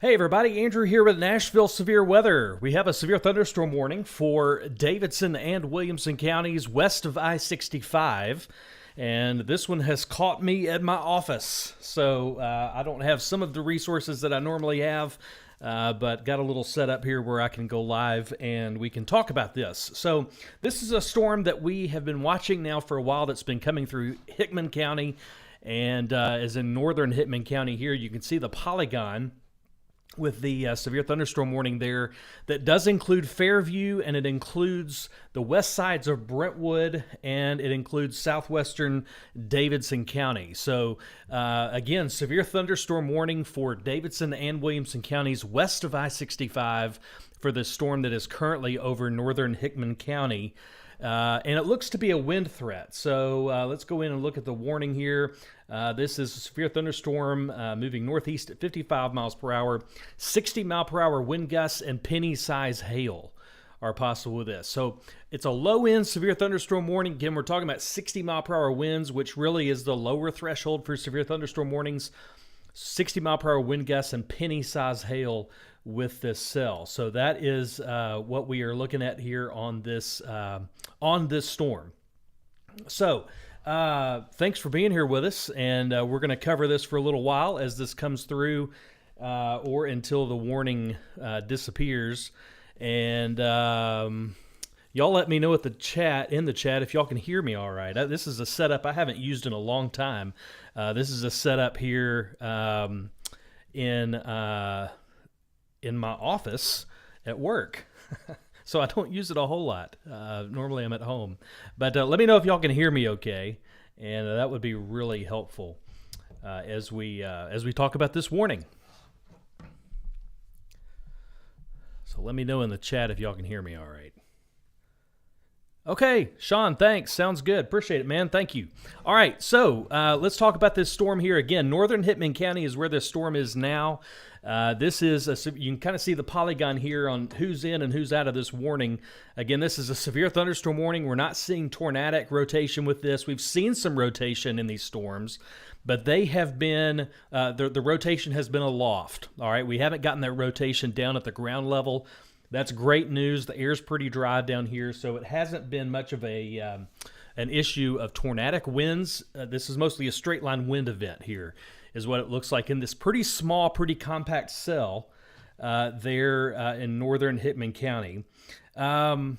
Hey everybody, Andrew here with Nashville Severe Weather. We have a severe thunderstorm warning for Davidson and Williamson counties west of I-65. And this one has caught me at my office. So I don't have some of the resources that I normally have, but got a little setup here where I can go live and we can talk about this. So this is a storm that we have been watching now for a while that's been coming through Hickman County and is in northern Hickman County here. You can see the polygon with the severe thunderstorm warning there that does include Fairview, and it includes the west sides of Brentwood, and it includes southwestern Davidson County. So again, severe thunderstorm warning for Davidson and Williamson counties west of I-65 for the storm that is currently over northern Hickman County. And it looks to be a wind threat. So let's go in and look at the warning here. This is a severe thunderstorm moving northeast at 55 miles per hour. 60 mile per hour wind gusts and penny-size hail are possible with this. So it's a low-end severe thunderstorm warning. Again, we're talking about 60 mile per hour winds, which really is the lower threshold for severe thunderstorm warnings. 60 mile per hour wind gusts and penny-size hail with this cell. So that is what we are looking at here on this storm. So thanks for being here with us, and we're going to cover this for a little while as this comes through or until the warning disappears. And y'all let me know in the chat if y'all can hear me all right. This is a setup I haven't used in a long time. This is a setup here in my office at work. So I don't use it a whole lot. Normally I'm at home. But let me know if y'all can hear me okay. And that would be really helpful as we talk about this warning. So let me know in the chat if y'all can hear me all right. Okay, Sean, thanks. Sounds good. Appreciate it, man. Thank you. All right, so let's talk about this storm here. Again, northern Hickman County is where this storm is now. This is you can kind of see the polygon here on who's in and who's out of this warning. Again, this is a severe thunderstorm warning. We're not seeing tornadic rotation with this. We've seen some rotation in these storms, but they have been, the rotation has been aloft. All right, we haven't gotten that rotation down at the ground level. That's great news. The air's pretty dry down here, so it hasn't been much of an issue of tornadic winds. This is mostly a straight line wind event here, is what it looks like in this pretty small, pretty compact cell there in northern Hickman County. So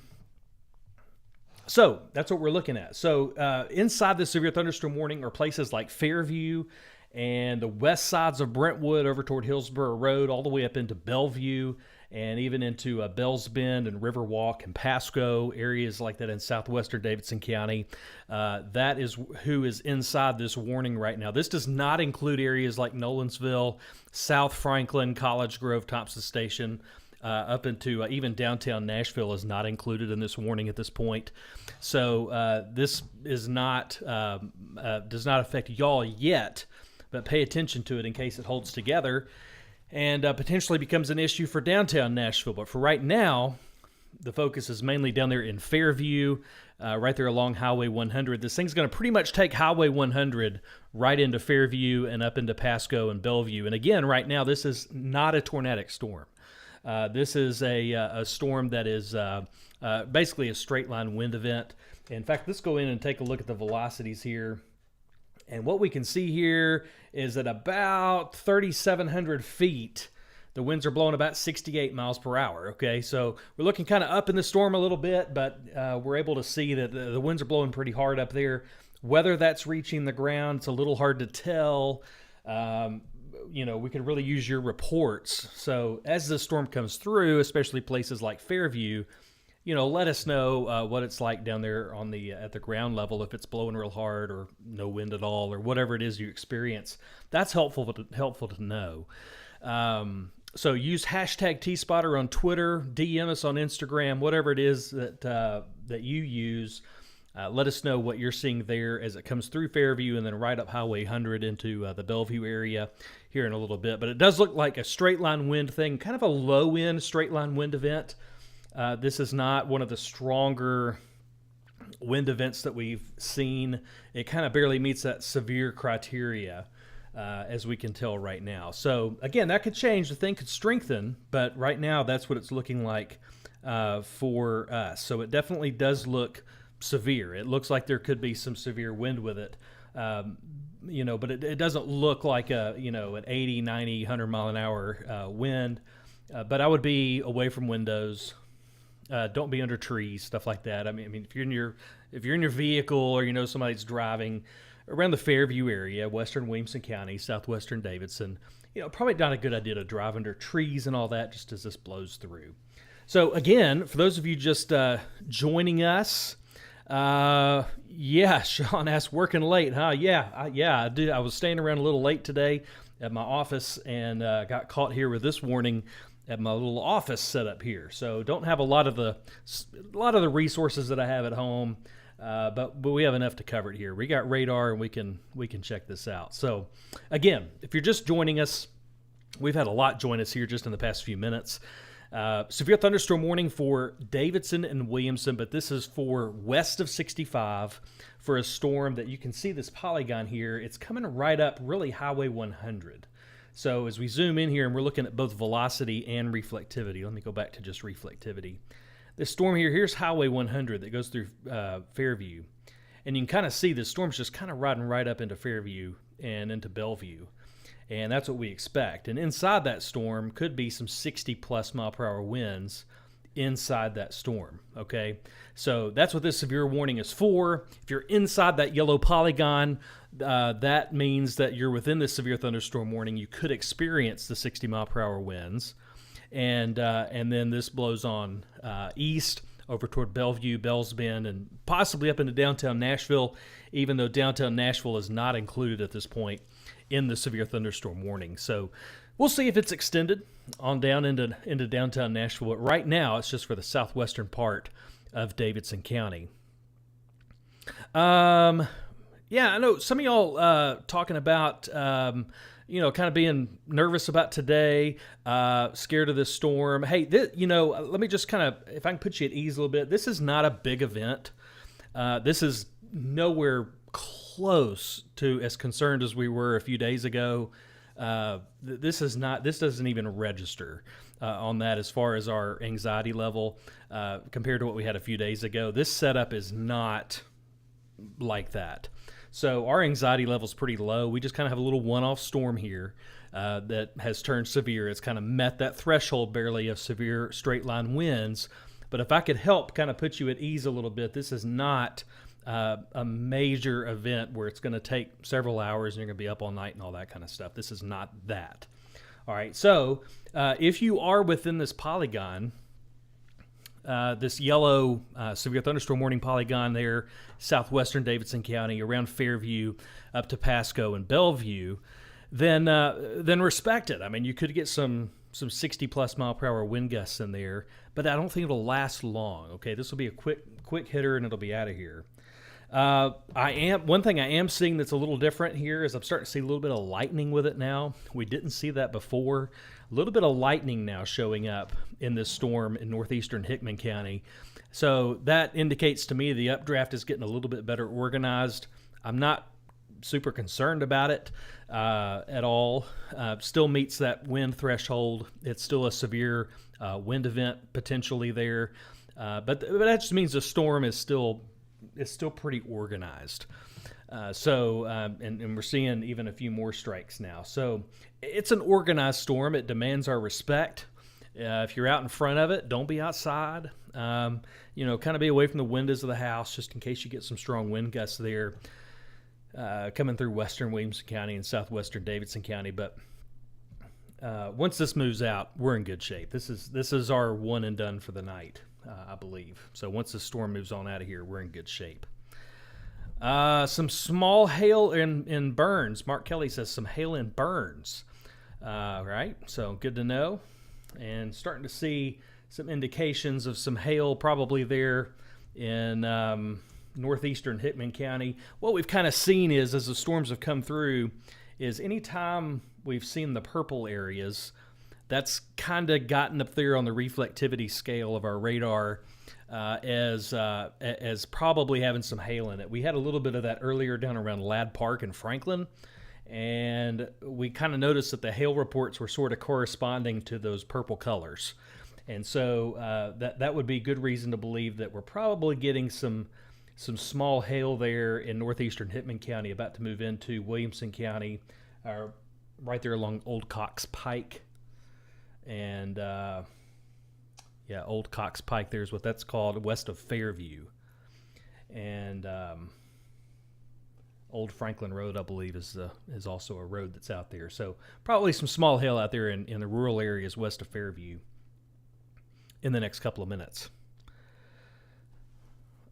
that's what we're looking at. So inside the severe thunderstorm warning are places like Fairview and the west sides of Brentwood over toward Hillsborough Road, all the way up into Bellevue, and even into Bells Bend and Riverwalk and Pasco, areas like that in southwestern Davidson County. That is who is inside this warning right now. This does not include areas like Nolensville, South Franklin, College Grove, Thompson Station, up into even downtown Nashville is not included in this warning at this point. So this is not does not affect y'all yet, but pay attention to it in case it holds together and potentially becomes an issue for downtown Nashville. But for right now, the focus is mainly down there in Fairview, right there along Highway 100. This thing's going to pretty much take Highway 100 right into Fairview and up into Pasco and Bellevue. And again, right now, this is not a tornadic storm. This is a storm that is basically a straight line wind event. In fact, let's go in and take a look at the velocities here. And what we can see here is at about 3,700 feet, the winds are blowing about 68 miles per hour, okay? So we're looking kind of up in the storm a little bit, but we're able to see that the winds are blowing pretty hard up there. Whether that's reaching the ground, it's a little hard to tell. We could really use your reports. So as the storm comes through, especially places like Fairview, let us know what it's like down there on at the ground level, if it's blowing real hard or no wind at all or whatever it is you experience. That's helpful to know. So use hashtag TSpotter on Twitter, DM us on Instagram, whatever it is that you use. Let us know what you're seeing there as it comes through Fairview and then right up Highway 100 into the Bellevue area here in a little bit. But it does look like a straight line wind thing, kind of a low end straight line wind event. This is not one of the stronger wind events that we've seen. It kind of barely meets that severe criteria. as we can tell right now. So again, that could change. The thing could strengthen, but right now that's what it's looking like for us. So it definitely does look severe. It looks like there could be some severe wind with it. But it doesn't look like an 80, 90, 100 mile an hour wind. But I would be away from windows. Don't be under trees, stuff like that. I mean, if you're in your vehicle or somebody's driving around the Fairview area, western Williamson County, southwestern Davidson, probably not a good idea to drive under trees and all that just as this blows through. So again, for those of you just joining us, Sean asked, working late, huh? I did. I was staying around a little late today at my office and got caught here with this warning at my little office setup here. So don't have a lot of the resources that I have at home. But we have enough to cover it here. We got radar and we can check this out. So again, if you're just joining us, we've had a lot join us here just in the past few minutes. Severe thunderstorm warning for Davidson and Williamson, but this is for west of 65 for a storm that you can see this polygon here. It's coming right up really Highway 100. So as we zoom in here and we're looking at both velocity and reflectivity, let me go back to just reflectivity. This storm here's Highway 100 that goes through Fairview. And you can kind of see this storm's just kind of riding right up into Fairview and into Bellevue. And that's what we expect. And inside that storm could be some 60-plus mile-per-hour winds inside that storm, okay? So that's what this severe warning is for. If you're inside that yellow polygon, that means that you're within this severe thunderstorm warning. You could experience the 60-mile-per-hour winds. And then this blows on east over toward Bellevue, Bells Bend, and possibly up into downtown Nashville, even though downtown Nashville is not included at this point in the severe thunderstorm warning. So we'll see if it's extended on down into downtown Nashville. But right now, it's just for the southwestern part of Davidson County. I know some of y'all talking about kind of being nervous about today, scared of this storm. Hey, let me just kind of, if I can put you at ease a little bit, this is not a big event. This is nowhere close to as concerned as we were a few days ago. This doesn't even register on that as far as our anxiety level compared to what we had a few days ago. This setup is not like that. So our anxiety level is pretty low. We just kind of have a little one-off storm here that has turned severe. It's kind of met that threshold barely of severe straight-line winds. But if I could help kind of put you at ease a little bit, this is not a major event where it's going to take several hours and you're going to be up all night and all that kind of stuff. This is not that. All right, so if you are within this polygon, this yellow severe thunderstorm warning polygon there, southwestern Davidson County, around Fairview, up to Pasco and Bellevue, then respect it. I mean, you could get some 60-plus mile-per-hour wind gusts in there, but I don't think it'll last long. Okay, this will be a quick hitter and it'll be out of here. One thing I am seeing that's a little different here is I'm starting to see a little bit of lightning with it now. We didn't see that before. A little bit of lightning now showing up in this storm in northeastern Hickman County. So that indicates to me the updraft is getting a little bit better organized. I'm not super concerned about it at all. Still meets that wind threshold. It's still a severe wind event potentially there. But that just means the storm is still pretty organized. And we're seeing even a few more strikes now. So it's an organized storm. It demands our respect. If you're out in front of it, don't be outside. Kind of be away from the windows of the house just in case you get some strong wind gusts there coming through western Williamson County and southwestern Davidson County. But once this moves out, we're in good shape. This is our one and done for the night, I believe. So once the storm moves on out of here, we're in good shape. Some small hail in Burns. Mark Kelly says some hail in Burns. Right, so good to know. And starting to see some indications of some hail probably there in northeastern Hickman County. What we've kind of seen is, as the storms have come through, is anytime we've seen the purple areas, that's kind of gotten up there on the reflectivity scale of our radar as probably having some hail in it. We had a little bit of that earlier down around Ladd Park in Franklin, and we kind of noticed that the hail reports were sort of corresponding to those purple colors. And so that would be good reason to believe that we're probably getting some small hail there in northeastern Hickman County, about to move into Williamson County, right there along Old Cox Pike. And Old Cox Pike there is what that's called, west of Fairview. And Old Franklin Road, I believe, is also a road that's out there. So probably some small hail out there in the rural areas west of Fairview in the next couple of minutes.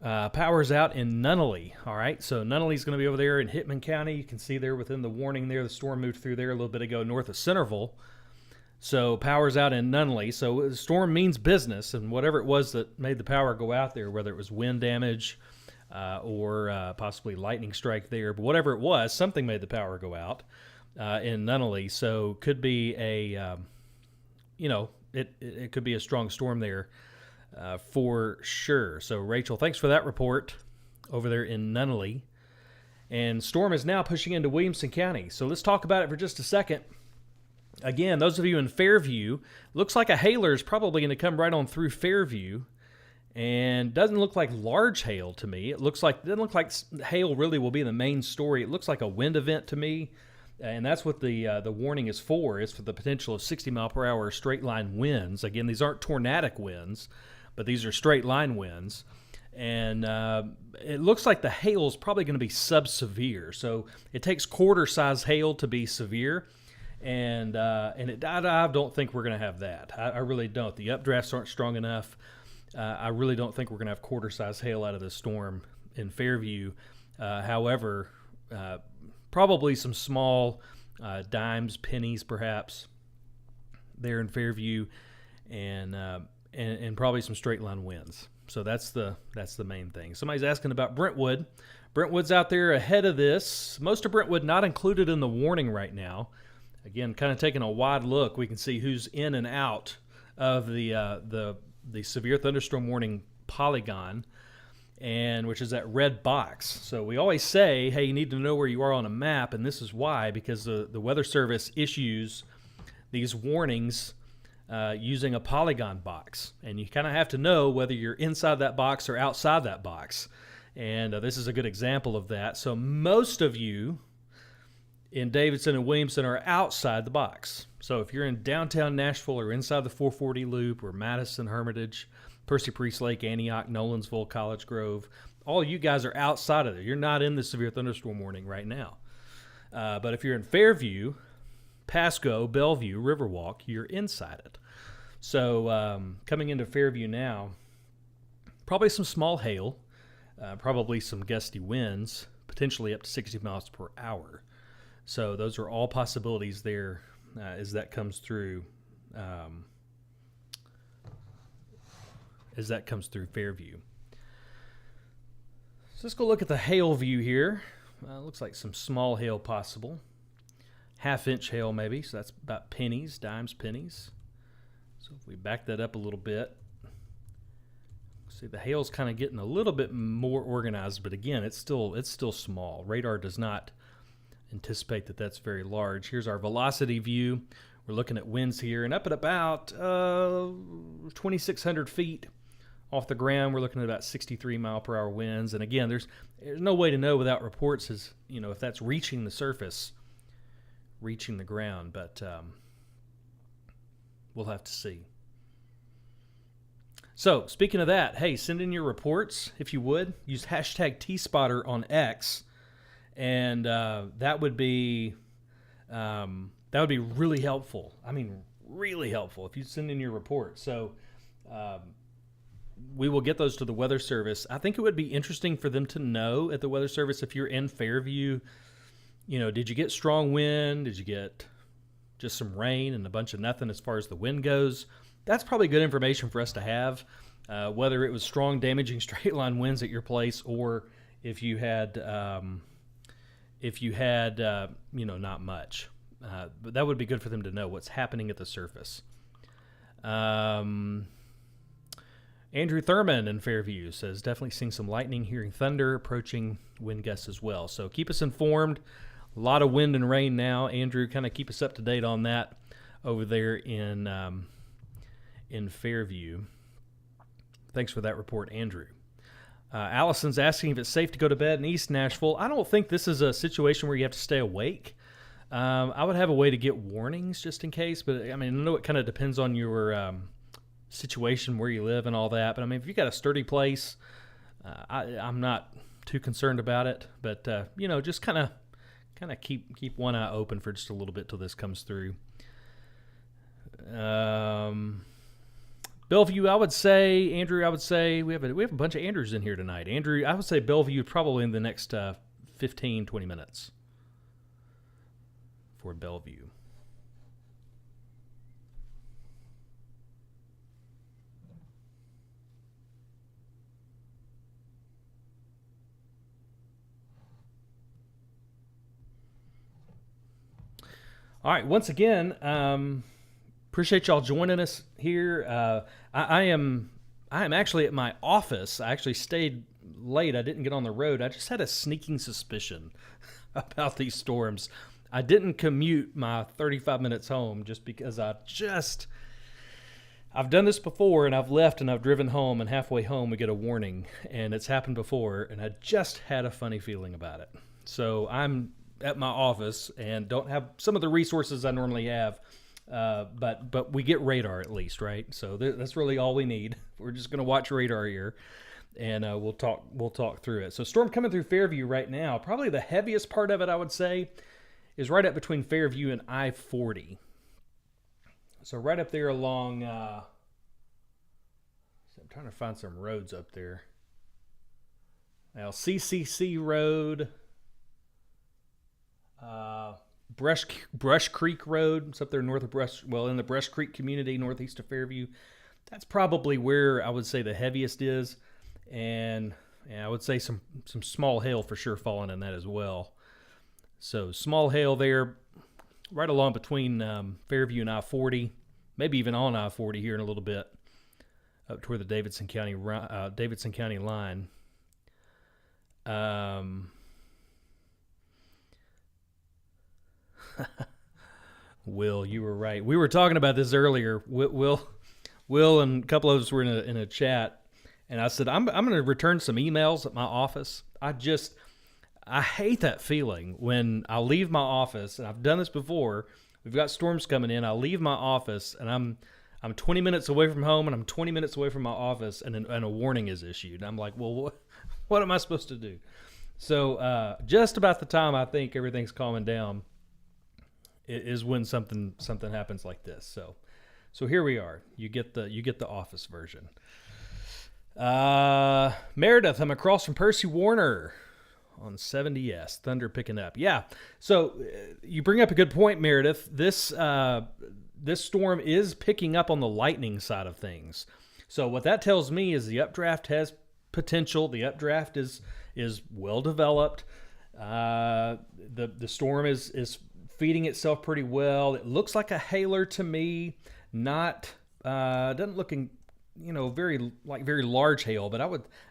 Power's out in Nunnally. All right, so Nunnally's going to be over there in Hickman County. You can see there within the warning there, the storm moved through there a little bit ago north of Centerville. So power's out in Nunnally. So the storm means business, and whatever it was that made the power go out there, whether it was wind damage or possibly lightning strike there, but whatever it was, something made the power go out in Nunnally. So could be a, it could be a strong storm there. For sure. So, Rachel, thanks for that report over there in Nunnally. And storm is now pushing into Williamson County. So let's talk about it for just a second. Again, those of you in Fairview, looks like a hailer is probably going to come right on through Fairview. And doesn't look like large hail to me. It doesn't look like hail really will be the main story. It looks like a wind event to me. And that's what the warning is for the potential of 60 mile per hour straight line winds. Again, these aren't tornadic winds, but these are straight line winds. And it looks like the hail is probably going to be sub-severe. So it takes quarter-size hail to be severe. And I don't think we're going to have that. I really don't. The updrafts aren't strong enough. I really don't think we're going to have quarter-size hail out of this storm in Fairview. However, probably some small dimes, pennies perhaps there in Fairview, and probably some straight line winds. So that's the main thing. Somebody's asking about Brentwood. Brentwood's out there ahead of this. Most of Brentwood not included in the warning right now. Again, kind of taking a wide look, we can see who's in and out of the severe thunderstorm warning polygon, and which is that red box. So we always say, hey, you need to know where you are on a map, and this is why, because the Weather Service issues these warnings using a polygon box, and you kind of have to know whether you're inside that box or outside that box. And this is a good example of that. So most of you in Davidson and Williamson are outside the box. So if you're in downtown Nashville or inside the 440 Loop or Madison, Hermitage, Percy Priest Lake, Antioch, Nolensville, College Grove, all you guys are outside of there. You're not in the severe thunderstorm warning right now. But if you're in Fairview, Pasco, Bellevue, Riverwalk, you're inside it. So coming into Fairview now, probably some small hail, probably some gusty winds, potentially up to 60 miles per hour. So those are all possibilities there as that comes through. Fairview. So let's go look at the hail view here. Looks like some small hail possible. Half-inch hail maybe, so that's about pennies, dimes, pennies. So if we back that up a little bit, see the hail's kind of getting a little bit more organized, but again, it's still small. Radar does not anticipate that that's very large. Here's our velocity view. We're looking at winds here, and up at about 2,600 feet off the ground, we're looking at about 63 mile per hour winds. And again, there's no way to know without reports if that's reaching the surface, reaching the ground, but we'll have to see. So speaking of that, hey, send in your reports if you would. Use hashtag TSpotter on X, and that would be really helpful. I mean, really helpful if you send in your report. So we will get those to the Weather Service. I think it would be interesting for them to know at the Weather Service, if you're in Fairview, did you get strong wind? Did you get just some rain and a bunch of nothing as far as the wind goes? That's probably good information for us to have, whether it was strong, damaging straight line winds at your place, or if you had not much. But that would be good for them to know what's happening at the surface. Andrew Thurman in Fairview says, definitely seeing some lightning, hearing thunder, approaching wind gusts as well. So keep us informed. A lot of wind and rain now. Andrew, kind of keep us up to date on that over there in Fairview. Thanks for that report, Andrew. Allison's asking if it's safe to go to bed in East Nashville. I don't think this is a situation where you have to stay awake. I would have a way to get warnings just in case, but I mean, I know it kind of depends on your situation, where you live and all that. But I mean, if you got a sturdy place, I'm not too concerned about it. But just kind of keep one eye open for just a little bit till this comes through. Bellevue, I would say, Andrew, we have a bunch of Andrews in here tonight. Andrew, I would say Bellevue probably in the next 15, 20 minutes for Bellevue. All right, once again, appreciate y'all joining us here. I am actually at my office. I actually stayed late. I didn't get on the road. I just had a sneaking suspicion about these storms. I didn't commute my 35 minutes home just because I've done this before, and I've left and I've driven home, and halfway home we get a warning, and it's happened before, and I just had a funny feeling about it. So I'm at my office and don't have some of the resources I normally have, but we get radar at least, right? So that's really all we need. We're just going to watch radar here, and we'll talk through it. So storm coming through Fairview right now. Probably the heaviest part of it, I would say, is right up between Fairview and I-40. So right up there along, I'm trying to find some roads up there. Now, CCC Road, Brush Creek Road. It's up there north of in the Brush Creek community, northeast of Fairview. That's probably where I would say the heaviest is. And I would say some small hail for sure falling in that as well. So small hail there, right along between Fairview and I-40, maybe even on I-40 here in a little bit, up toward the Davidson County line. Will, you were right. We were talking about this earlier. Will and a couple of us were in a chat, and I said I'm going to return some emails at my office. I hate that feeling when I leave my office, and I've done this before. We've got storms coming in. I leave my office, and I'm 20 minutes away from home, and I'm 20 minutes away from my office, and a warning is issued. And I'm like, well, what am I supposed to do? So just about the time I think everything's calming down is when something happens like this. So here we are. You get the office version. Meredith, I'm across from Percy Warner on 70S. Thunder picking up. Yeah. So you bring up a good point, Meredith. This storm is picking up on the lightning side of things. So what that tells me is the updraft has potential. The updraft is well developed. The storm is feeding itself pretty well. It looks like a hailer to me. Doesn't look very large hail, but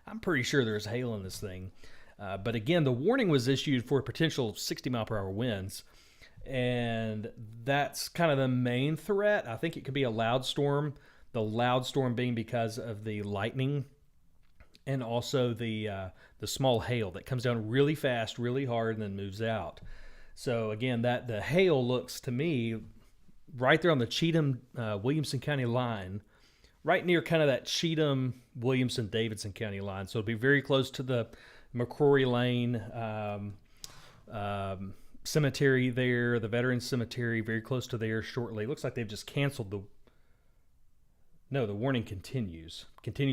I'm pretty sure there's hail in this thing. But again, the warning was issued for potential 60 mile per hour winds, and that's kind of the main threat. I think it could be a loud storm. The loud storm being because of the lightning, and also the small hail that comes down really fast, really hard, and then moves out. So again, that the hail looks to me right there on the Cheatham Williamson County line, right near kind of that Cheatham Williamson Davidson County line. So it'll be very close to the McCrory Lane cemetery there, the Veterans Cemetery, very close to there shortly. It looks like they've just canceled the warning continues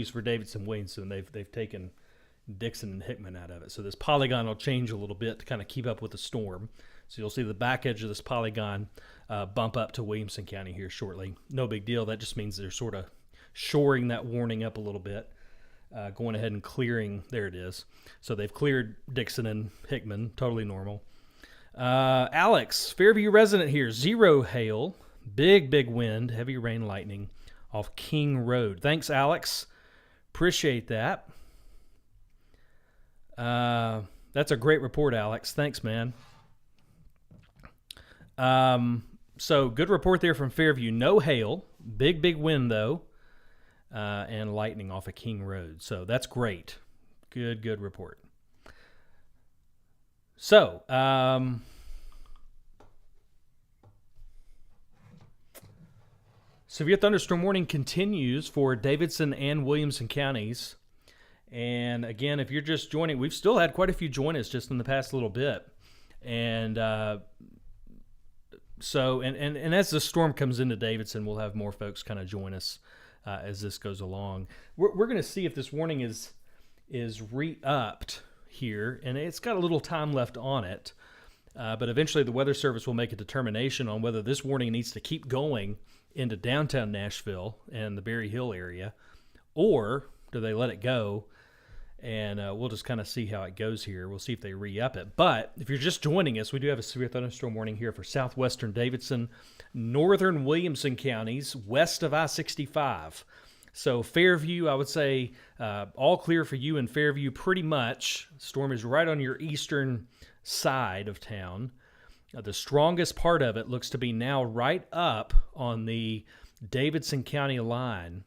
for Davidson Williamson. They've taken Dixon and Hickman out of it. So this polygon will change a little bit to kind of keep up with the storm. So you'll see the back edge of this polygon bump up to Williamson County here shortly. No big deal. That just means they're sort of shoring that warning up a little bit, going ahead and clearing. There it is. So they've cleared Dixon and Hickman. Totally normal. Alex, Fairview resident here. 0 hail. Big wind. Heavy rain, lightning off King Road. Thanks, Alex. Appreciate that. That's a great report, Alex. Thanks, man. So good report there from Fairview. No hail. Big wind, though. And lightning off of King Road. So that's great. Good report. So, severe thunderstorm warning continues for Davidson and Williamson counties. And again, if you're just joining, we've still had quite a few join us just in the past little bit. And so as the storm comes into Davidson, we'll have more folks kind of join us as this goes along. We're going to see if this warning is re-upped here, and it's got a little time left on it. But eventually the Weather Service will make a determination on whether this warning needs to keep going into downtown Nashville and the Berry Hill area, or do they let it go? And we'll just kind of see how it goes here. We'll see if they re-up it. But if you're just joining us, we do have a severe thunderstorm warning here for southwestern Davidson, northern Williamson counties, west of I-65. So Fairview, I would say all clear for you in Fairview pretty much. Storm is right on your eastern side of town. The strongest part of it looks to be now right up on the Davidson County line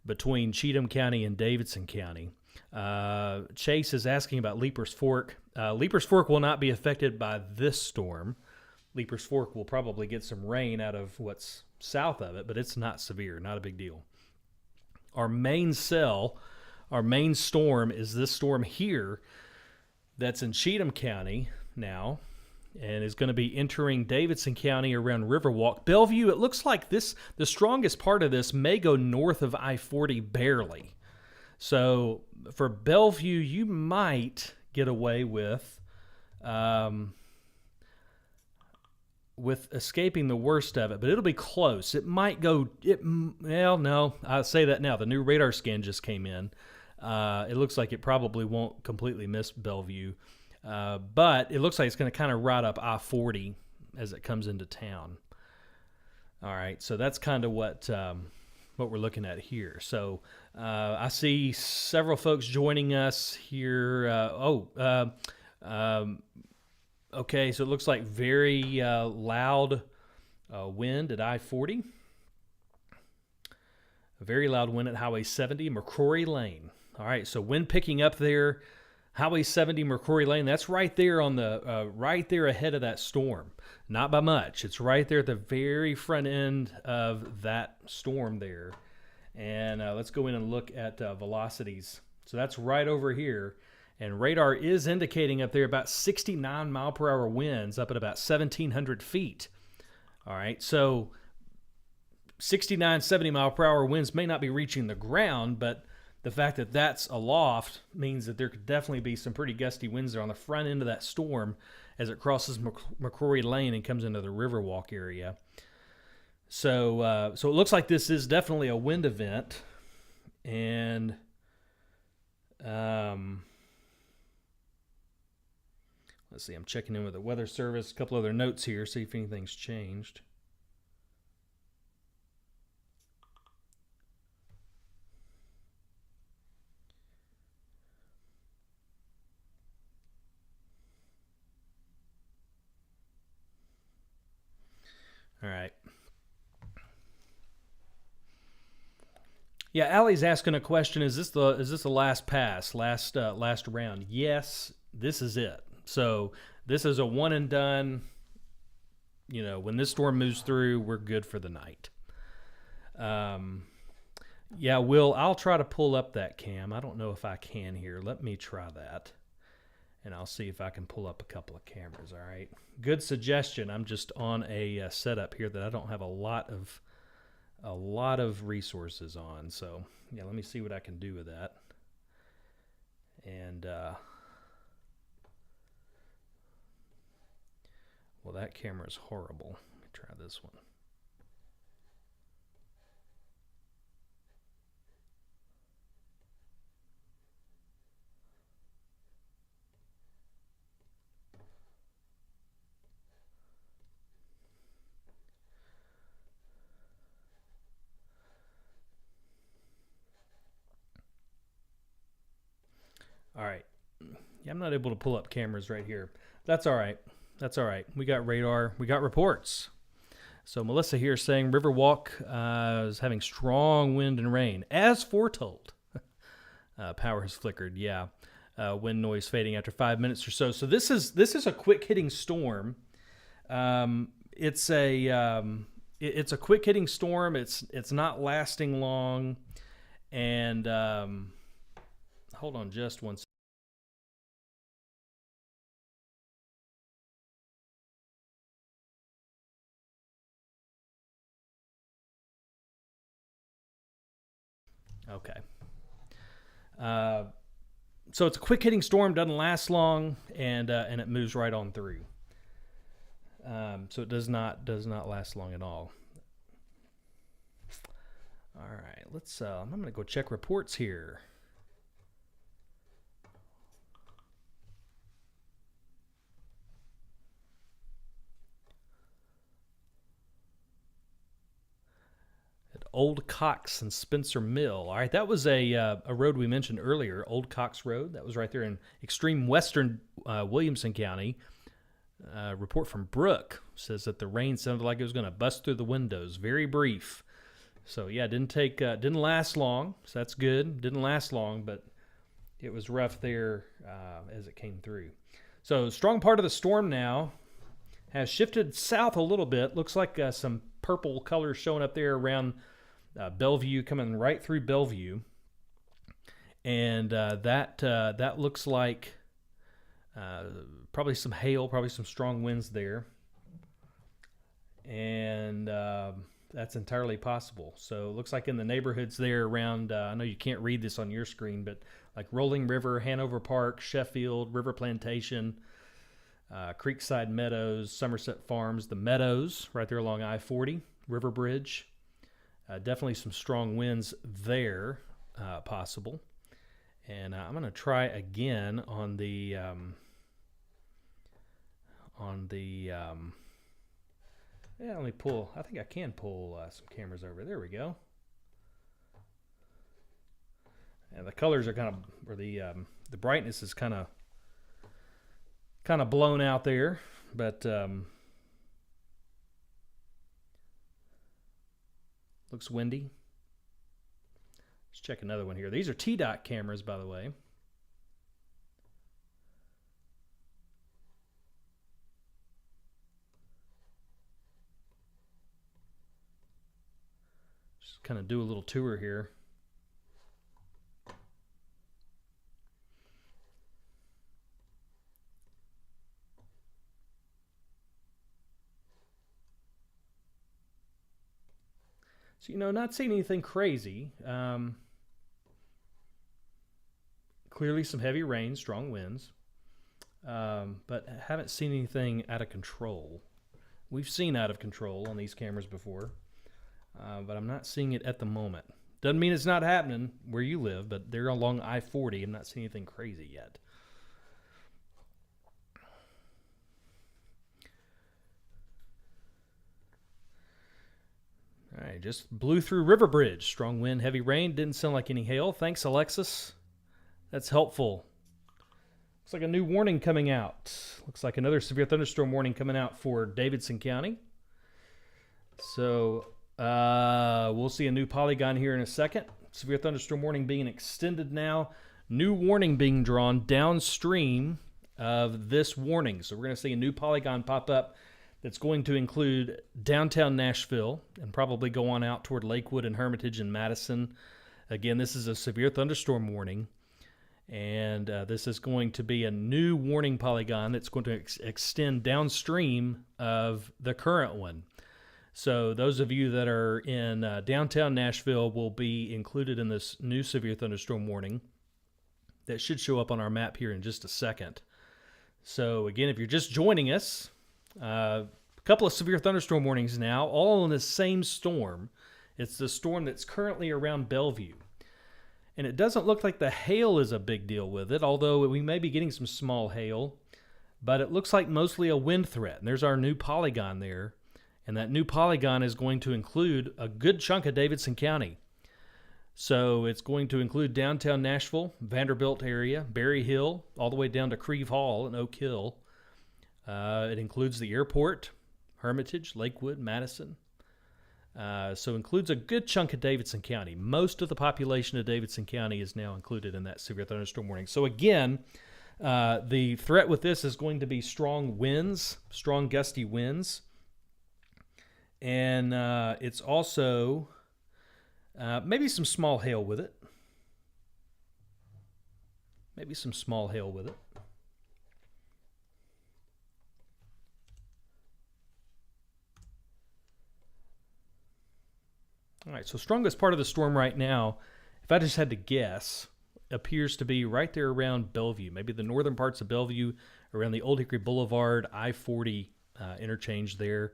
between Cheatham County and Davidson County. Chase is asking about Leaper's Fork. Leaper's Fork will not be affected by this storm. Leaper's Fork will probably get some rain out of what's south of it, but it's not severe, not a big deal. Our main storm is this storm here that's in Cheatham County now and is going to be entering Davidson County around Riverwalk. Bellevue, it looks like the strongest part of this may go north of I-40 barely. So for Bellevue, you might get away with escaping the worst of it, but it'll be close. It might go. Well, no, I'll say that now. The new radar scan just came in. It looks like it probably won't completely miss Bellevue, but it looks like it's going to kind of ride up I-40 as it comes into town. All right, so that's kind of what we're looking at here. So I see several folks joining us here. Okay, so it looks like very loud wind at I-40. A very loud wind at Highway 70, McCrory Lane. All right, so wind picking up there. Highway 70, McCrory Lane, that's right there on the right there ahead of that storm. Not by much. It's right there at the very front end of that storm there. And let's go in and look at velocities. So that's right over here. And radar is indicating up there about 69 mile per hour winds up at about 1,700 feet. All right, so 69, 70 mile per hour winds may not be reaching the ground, but the fact that that's aloft means that there could definitely be some pretty gusty winds there on the front end of that storm as it crosses McCrory Lane and comes into the Riverwalk area. So it looks like this is definitely a wind event. And let's see, I'm checking in with the Weather Service. A couple other notes here, see if anything's changed. All right. Yeah, Allie's asking a question. Is this the last pass, last round? Yes, this is it. So this is a one and done. You know, when this storm moves through, we're good for the night. Yeah, Will, I'll try to pull up that cam. I don't know if I can here. Let me try that. And I'll see if I can pull up a couple of cameras, all right? Good suggestion. I'm just on a setup here that I don't have a lot of resources on. So, yeah, let me see what I can do with that. And, well, that camera is horrible. Let me try this one. All right. Yeah, I'm not able to pull up cameras right here. That's all right. That's all right. We got radar. We got reports. So Melissa here saying Riverwalk is having strong wind and rain, as foretold. Power has flickered. Yeah. Wind noise fading after 5 minutes or so. So this is a quick hitting storm. It's a quick hitting storm. It's not lasting long. And hold on just one second. Okay. So it's a quick hitting storm, doesn't last long, and it moves right on through. So it does not last long at all. All right, let's. I'm going to go check reports here. Old Cox and Spencer Mill. All right, that was a road we mentioned earlier, Old Cox Road. That was right there in extreme western Williamson County. Report from Brooke says that the rain sounded like it was going to bust through the windows. Very brief. So yeah, didn't last long. So that's good. Didn't last long, but it was rough there as it came through. So strong part of the storm now has shifted south a little bit. Looks like some purple colors showing up there around Bellevue, coming right through Bellevue, and that looks like probably some hail, probably some strong winds there, and that's entirely possible. So it looks like in the neighborhoods there around, I know you can't read this on your screen, but like Rolling River, Hanover Park, Sheffield, River Plantation, Creekside Meadows, Somerset Farms, the Meadows right there along I-40, River Bridge. Definitely some strong winds there possible. And I'm going to try again on the yeah, let me pull. I think I can pull some cameras over. There we go. And the colors are kind of, or the brightness is kind of blown out there, but looks windy. Let's check another one here. These are T-Dot cameras, by the way. Just kind of do a little tour here. So, not seeing anything crazy. Clearly some heavy rain, strong winds. But haven't seen anything out of control. We've seen out of control on these cameras before. But I'm not seeing it at the moment. Doesn't mean it's not happening where you live, but they're along I-40. I'm not seeing anything crazy yet. All right, just blew through River Bridge. Strong wind, heavy rain. Didn't sound like any hail. Thanks, Alexis. That's helpful. Looks like a new warning coming out. Looks like another severe thunderstorm warning coming out for Davidson County. So we'll see a new polygon here in a second. Severe thunderstorm warning being extended now. New warning being drawn downstream of this warning. So we're going to see a new polygon pop up that's going to include downtown Nashville and probably go on out toward Lakewood and Hermitage and Madison. Again, this is a severe thunderstorm warning, and this is going to be a new warning polygon that's going to extend downstream of the current one. So those of you that are in downtown Nashville will be included in this new severe thunderstorm warning that should show up on our map here in just a second. So again, if you're just joining us, a couple of severe thunderstorm warnings now, all in the same storm. It's the storm that's currently around Bellevue. And it doesn't look like the hail is a big deal with it, although we may be getting some small hail. But it looks like mostly a wind threat. And there's our new polygon there. And that new polygon is going to include a good chunk of Davidson County. So it's going to include downtown Nashville, Vanderbilt area, Berry Hill, all the way down to Creve Hall and Oak Hill. It includes the airport, Hermitage, Lakewood, Madison. So includes a good chunk of Davidson County. Most of the population of Davidson County is now included in that severe thunderstorm warning. So again, the threat with this is going to be strong winds, strong gusty winds. And it's also maybe some small hail with it. Maybe some small hail with it. All right, so strongest part of the storm right now, if I just had to guess, appears to be right there around Bellevue, maybe the northern parts of Bellevue, around the Old Hickory Boulevard, I-40 interchange there,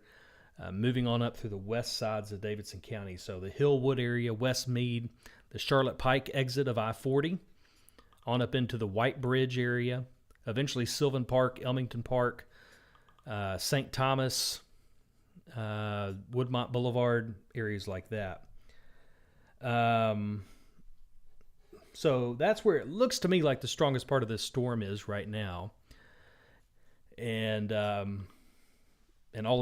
moving on up through the west sides of Davidson County. So the Hillwood area, West Meade, the Charlotte Pike exit of I-40, on up into the White Bridge area, eventually Sylvan Park, Elmington Park, St. Thomas, Woodmont Boulevard, areas like that. So that's where it looks to me like the strongest part of this storm is right now. And all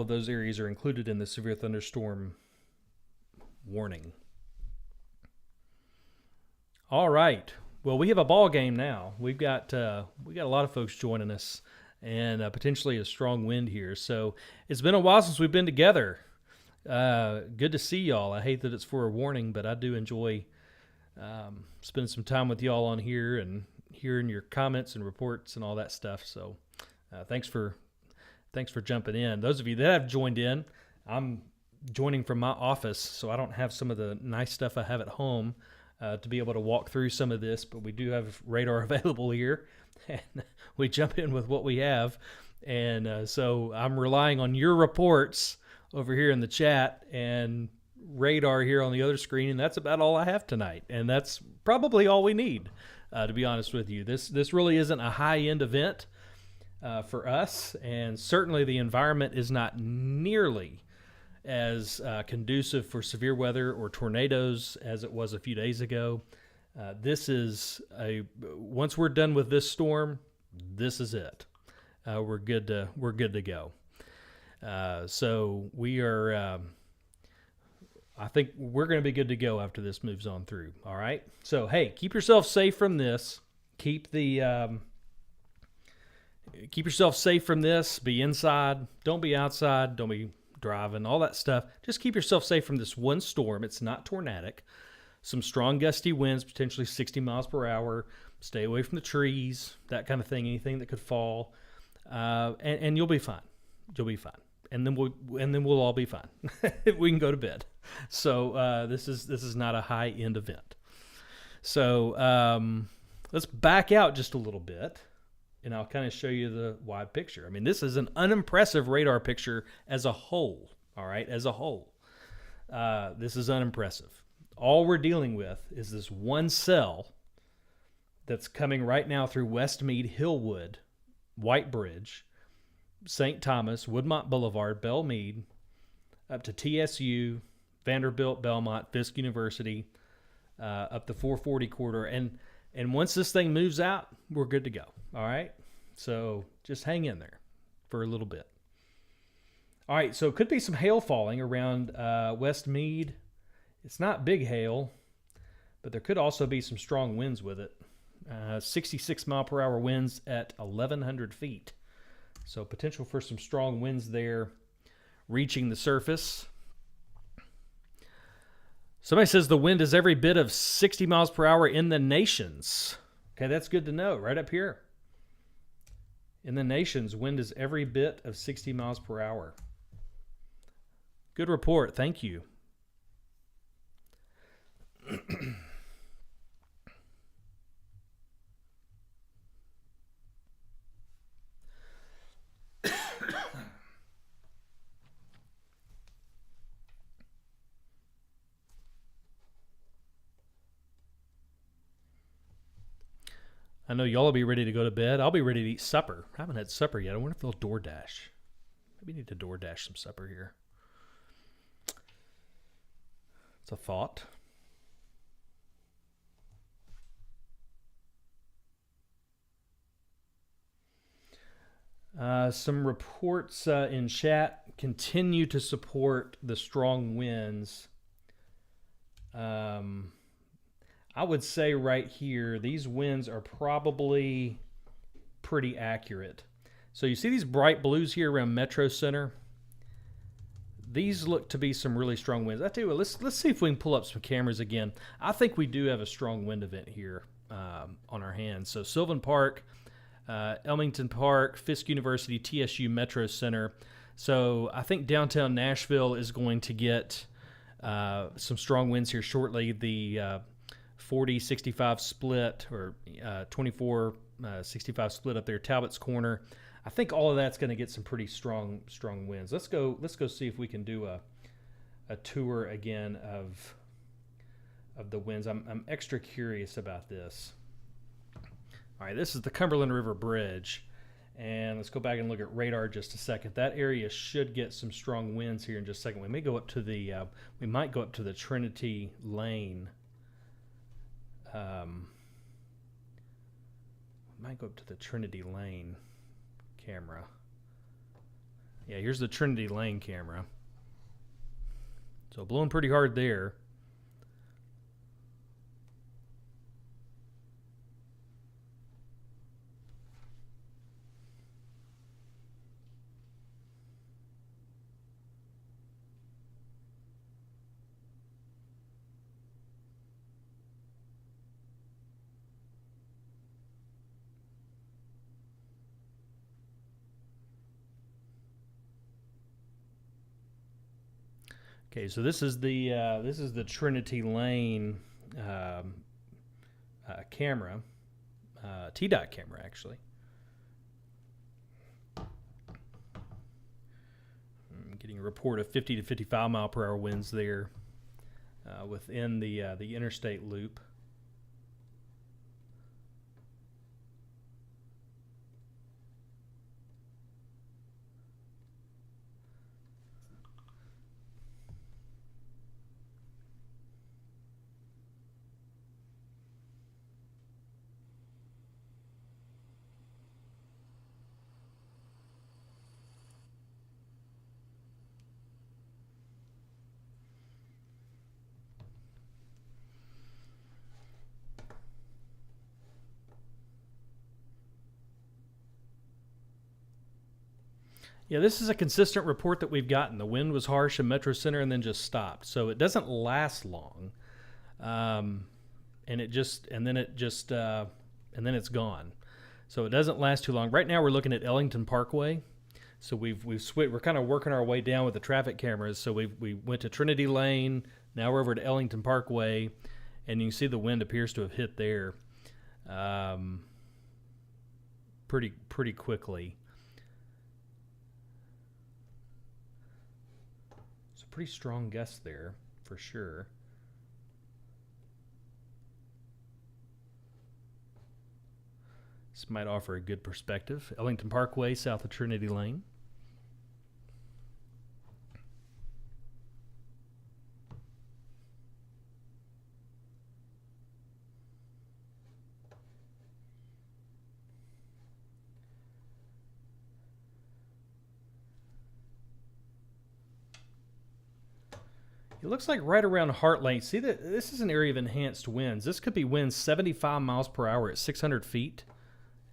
of those areas are included in the severe thunderstorm warning. All right. Well, we have a ball game now. We've got a lot of folks joining us, and potentially a strong wind here. So it's been a while since we've been together. Good to see y'all. I hate that it's for a warning, but I do enjoy spending some time with y'all on here and hearing your comments and reports and all that stuff. So thanks for jumping in. Those of you that have joined in, I'm joining from my office, so I don't have some of the nice stuff I have at home to be able to walk through some of this, but we do have radar available here, and we jump in with what we have. And so I'm relying on your reports over here in the chat and radar here on the other screen, and that's about all I have tonight. And that's probably all we need, to be honest with you. This really isn't a high-end event for us, and certainly the environment is not nearly as conducive for severe weather or tornadoes as it was a few days ago. This is once we're done with this storm, this is it. We're good to go. So we are. I think we're going to be good to go after this moves on through. All right. So hey, keep yourself safe from this. Keep yourself safe from this. Be inside. Don't be outside. Don't be driving. All that stuff. Just keep yourself safe from this one storm. It's not tornadic. Some strong gusty winds, potentially 60 miles per hour. Stay away from the trees, that kind of thing. Anything that could fall, and you'll be fine. You'll be fine. And then we'll all be fine. We can go to bed. So this is not a high end event. So let's back out just a little bit, and I'll kind of show you the wide picture. I mean, this is an unimpressive radar picture as a whole. All right, as a whole, this is unimpressive. All we're dealing with is this one cell that's coming right now through West Meade, Hillwood, White Bridge, St. Thomas, Woodmont Boulevard, Belle Meade, up to TSU, Vanderbilt, Belmont, Fisk University, up the 440 corridor. And once this thing moves out, we're good to go. All right? So just hang in there for a little bit. All right, so it could be some hail falling around West Meade. It's not big hail, but there could also be some strong winds with it. 66 mile per hour winds at 1,100 feet. So potential for some strong winds there reaching the surface. Somebody says the wind is every bit of 60 miles per hour in the Nations. Okay, that's good to know. Right up here. In the Nations, wind is every bit of 60 miles per hour. Good report. Thank you. I know y'all will be ready to go to bed. I'll be ready to eat supper. I haven't had supper yet. I wonder if they'll DoorDash. Maybe need to DoorDash some supper here. It's a thought. Some reports in chat continue to support the strong winds. I would say right here, these winds are probably pretty accurate. So you see these bright blues here around Metro Center? These look to be some really strong winds. I tell you what, let's see if we can pull up some cameras again. I think we do have a strong wind event here on our hands. So Sylvan Park, Elmington Park, Fisk University, TSU Metro Center. So I think downtown Nashville is going to get some strong winds here shortly. The 40-65 split or 24-65 split up there, Talbot's Corner. I think all of that's going to get some pretty strong winds. Let's go see if we can do a tour again of the winds. I'm extra curious about this. All right, this is the Cumberland River Bridge, and let's go back and look at radar just a second. That area should get some strong winds here in just a second. We may go up to the we might go up to the Trinity Lane. Might go up to the Trinity Lane camera. Yeah, here's the Trinity Lane camera. So blowing pretty hard there. Okay, so this is the Trinity Lane camera, TDOT camera actually. I'm getting a report of 50 to 55 mile per hour winds there within the interstate loop. Yeah, this is a consistent report that we've gotten. The wind was harsh in Metro Center and then just stopped. So it doesn't last long. And then it's gone. So it doesn't last too long. Right now we're looking at Ellington Parkway. So we're kind of working our way down with the traffic cameras. So we went to Trinity Lane. Now we're over to Ellington Parkway, and you can see the wind appears to have hit there pretty quickly. So pretty strong gusts there for sure. This might offer a good perspective. Ellington Parkway, south of Trinity Lane. It looks like right around Heart Lane. See that this is an area of enhanced winds. This could be winds 75 miles per hour at 600 feet.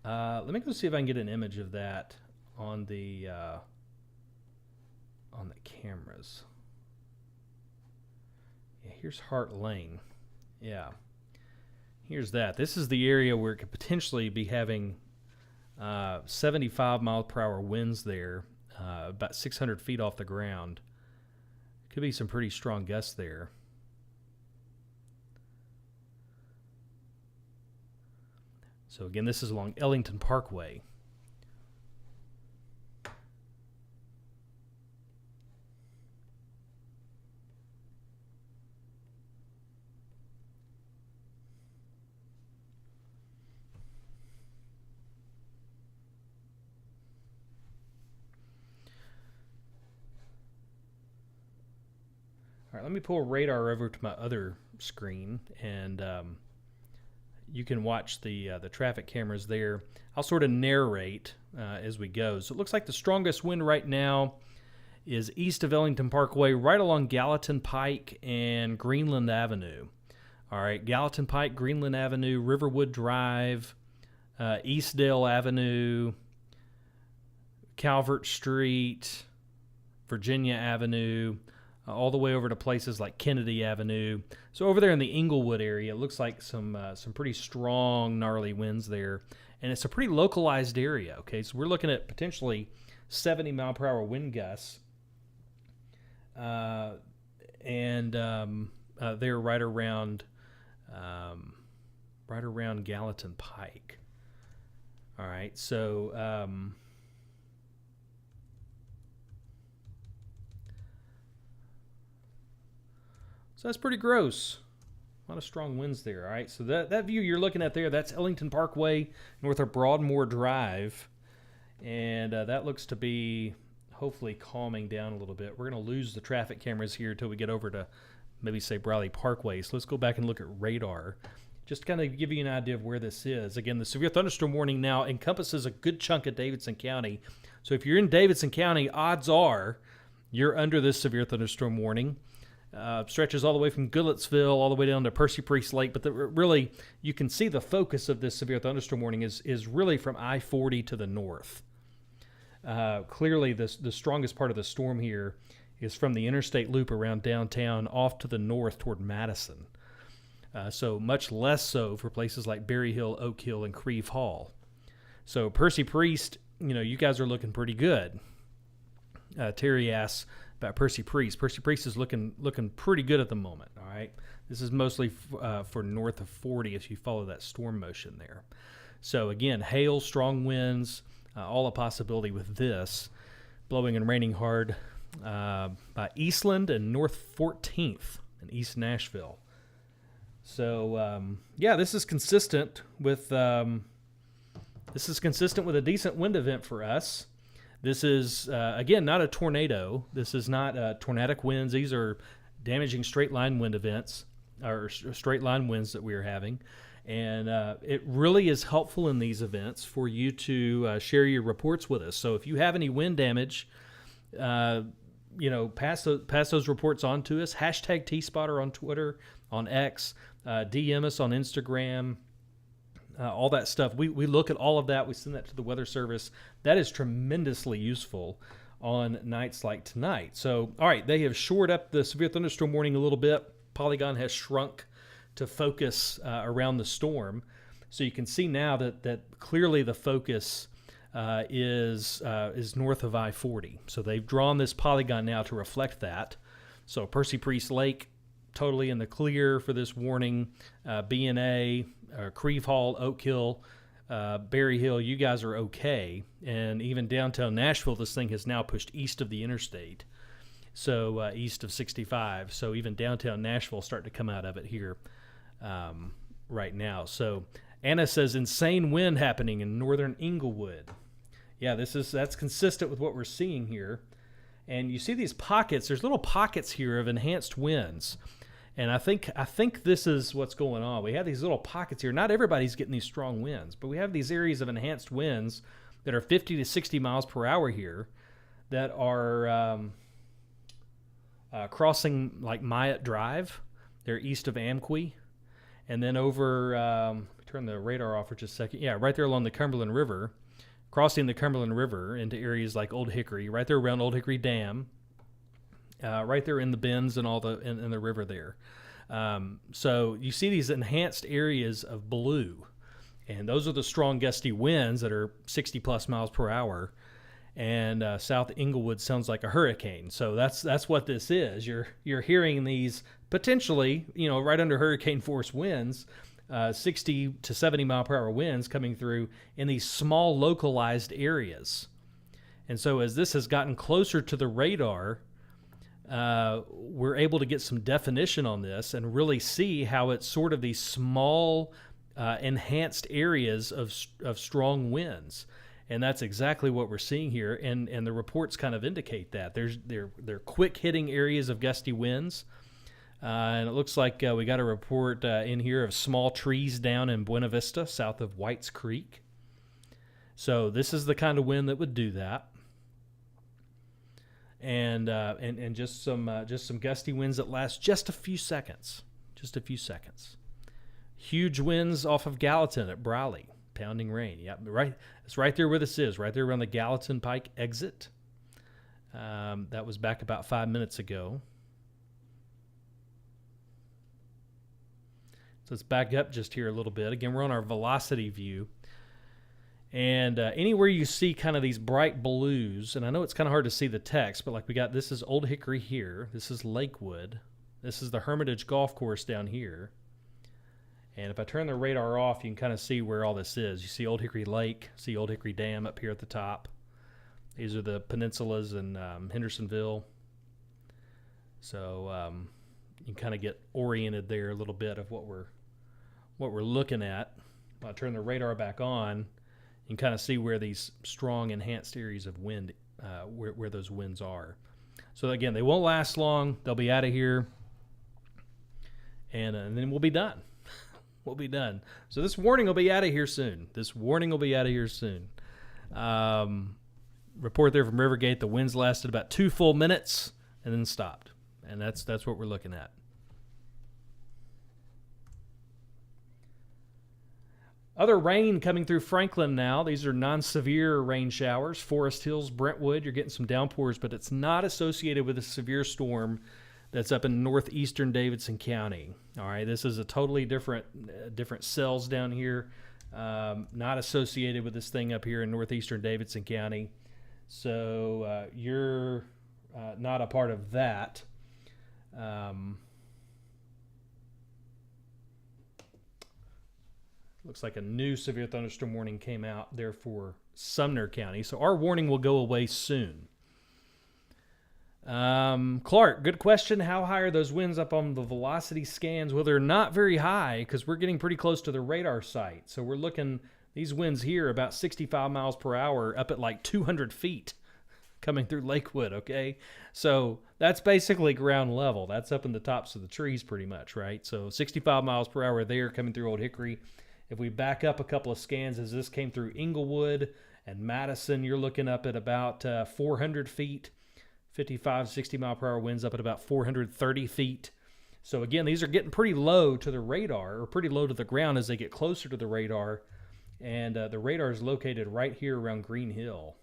Let me go see if I can get an image of that on the cameras. Yeah, here's Heart Lane. Yeah, here's that. This is the area where it could potentially be having 75 mile per hour winds there, about 600 feet off the ground. Could be some pretty strong gusts there. So again, this is along Ellington Parkway. All right, let me pull radar over to my other screen, and you can watch the traffic cameras there. I'll sort of narrate as we go. So it looks like the strongest wind right now is east of Ellington Parkway, right along Gallatin Pike and Greenland Avenue. All right, Gallatin Pike, Greenland Avenue, Riverwood Drive, Eastdale Avenue, Calvert Street, Virginia Avenue, all the way over to places like Kennedy Avenue. So over there in the Inglewood area, it looks like some pretty strong, gnarly winds there. And it's a pretty localized area, okay? So we're looking at potentially 70-mile-per-hour wind gusts. They're right around Gallatin Pike. All right, so so that's pretty gross. A lot of strong winds there. All right, so that view you're looking at there, that's Ellington Parkway north of Broadmoor Drive, and that looks to be hopefully calming down a little bit. We're going to lose the traffic cameras here until we get over to maybe say Briley Parkway. So let's go back and look at radar. Just to kind of give you an idea of where this is. Again, the severe thunderstorm warning now encompasses a good chunk of Davidson County. So if you're in Davidson County, odds are you're under this severe thunderstorm warning. Stretches all the way from Goodlettsville all the way down to Percy Priest Lake. But really, you can see the focus of this severe thunderstorm warning is really from I-40 to the north. Clearly, the strongest part of the storm here is from the interstate loop around downtown off to the north toward Madison. So much less so for places like Berry Hill, Oak Hill, and Creve Hall. So Percy Priest, you guys are looking pretty good. Terry asks about Percy Priest. Percy Priest is looking pretty good at the moment, all right? This is mostly for north of 40 if you follow that storm motion there. So again, hail, strong winds, all a possibility with this, blowing and raining hard by Eastland and North 14th in East Nashville. So this is consistent with a decent wind event for us. This is again not a tornado. This is not tornadic winds. These are damaging straight line wind events or straight line winds that we are having. And it really is helpful in these events for you to share your reports with us. So if you have any wind damage, pass those reports on to us. Hashtag T-Spotter on Twitter, on X, DM us on Instagram, all that stuff. We look at all of that. We send that to the Weather Service. That is tremendously useful on nights like tonight. So, all right, they have shored up the severe thunderstorm warning a little bit. Polygon has shrunk to focus around the storm. So you can see now that clearly the focus is north of I-40. So they've drawn this polygon now to reflect that. So Percy Priest Lake, totally in the clear for this warning. B&A, Creve Hall, Oak Hill, Berry Hill, you guys are okay. And even downtown Nashville, this thing has now pushed east of the interstate. So east of 65. So even downtown Nashville starting to come out of it here right now. So Anna says insane wind happening in northern Inglewood. Yeah, that's consistent with what we're seeing here. And you see these pockets. There's little pockets here of enhanced winds. And I think this is what's going on. We have these little pockets here. Not everybody's getting these strong winds, but we have these areas of enhanced winds that are 50 to 60 miles per hour here that are crossing like Myatt Drive. They're east of Amqui. And then over, turn the radar off for just a second. Yeah, right there along the Cumberland River, crossing the Cumberland River into areas like Old Hickory, right there around Old Hickory Dam. Right there in the bends and all in the river there. So you see these enhanced areas of blue, and those are the strong gusty winds that are 60 plus miles per hour. And South Inglewood sounds like a hurricane. So that's what this is. You're hearing these potentially, right under hurricane force winds, 60 to 70 mile per hour winds coming through in these small localized areas. And so as this has gotten closer to the radar, we're able to get some definition on this and really see how it's sort of these small enhanced areas of strong winds. And that's exactly what we're seeing here. And the reports kind of indicate that. They're quick hitting areas of gusty winds. And it looks like we got a report in here of small trees down in Buena Vista, south of Whites Creek. So this is the kind of wind that would do that. And just some gusty winds that last just a few seconds. Just a few seconds. Huge winds off of Gallatin at Briley. Pounding rain. Yep, right. It's right there where this is, right there around the Gallatin Pike exit. That was back about 5 minutes ago. So let's back up just here a little bit. Again, we're on our velocity view. And anywhere you see kind of these bright blues, and I know it's kind of hard to see the text, but like we got, this is Old Hickory here. This is Lakewood. This is the Hermitage Golf Course down here. And if I turn the radar off, you can kind of see where all this is. You see Old Hickory Lake, see Old Hickory Dam up here at the top. These are the peninsulas in Hendersonville. So you can kind of get oriented there a little bit of what we're looking at. If I turn the radar back on, you can kind of see where these strong enhanced areas of wind, where those winds are. So again, they won't last long. They'll be out of here, and then we'll be done. We'll be done. So this warning will be out of here soon. Report there from Rivergate. The winds lasted about 2 full minutes and then stopped. And that's what we're looking at. Other rain coming through Franklin now. These are non-severe rain showers. Forest Hills, Brentwood, you're getting some downpours, but it's not associated with a severe storm that's up in northeastern Davidson County. All right, this is a totally different cells down here, not associated with this thing up here in northeastern Davidson County. So you're not a part of that. Looks like a new severe thunderstorm warning came out there for Sumner County. So our warning will go away soon. Clark, good question. How high are those winds up on the velocity scans? Well, they're not very high because we're getting pretty close to the radar site. So we're looking, these winds here about 65 miles per hour up at like 200 feet coming through Lakewood, okay? So that's basically ground level. That's up in the tops of the trees pretty much, right? So 65 miles per hour there coming through Old Hickory. If we back up a couple of scans as this came through Inglewood and Madison, you're looking up at about 400 feet. 55, 60 mile per hour winds up at about 430 feet. So again, these are getting pretty low to the radar, or pretty low to the ground as they get closer to the radar. And the radar is located right here around Green Hill.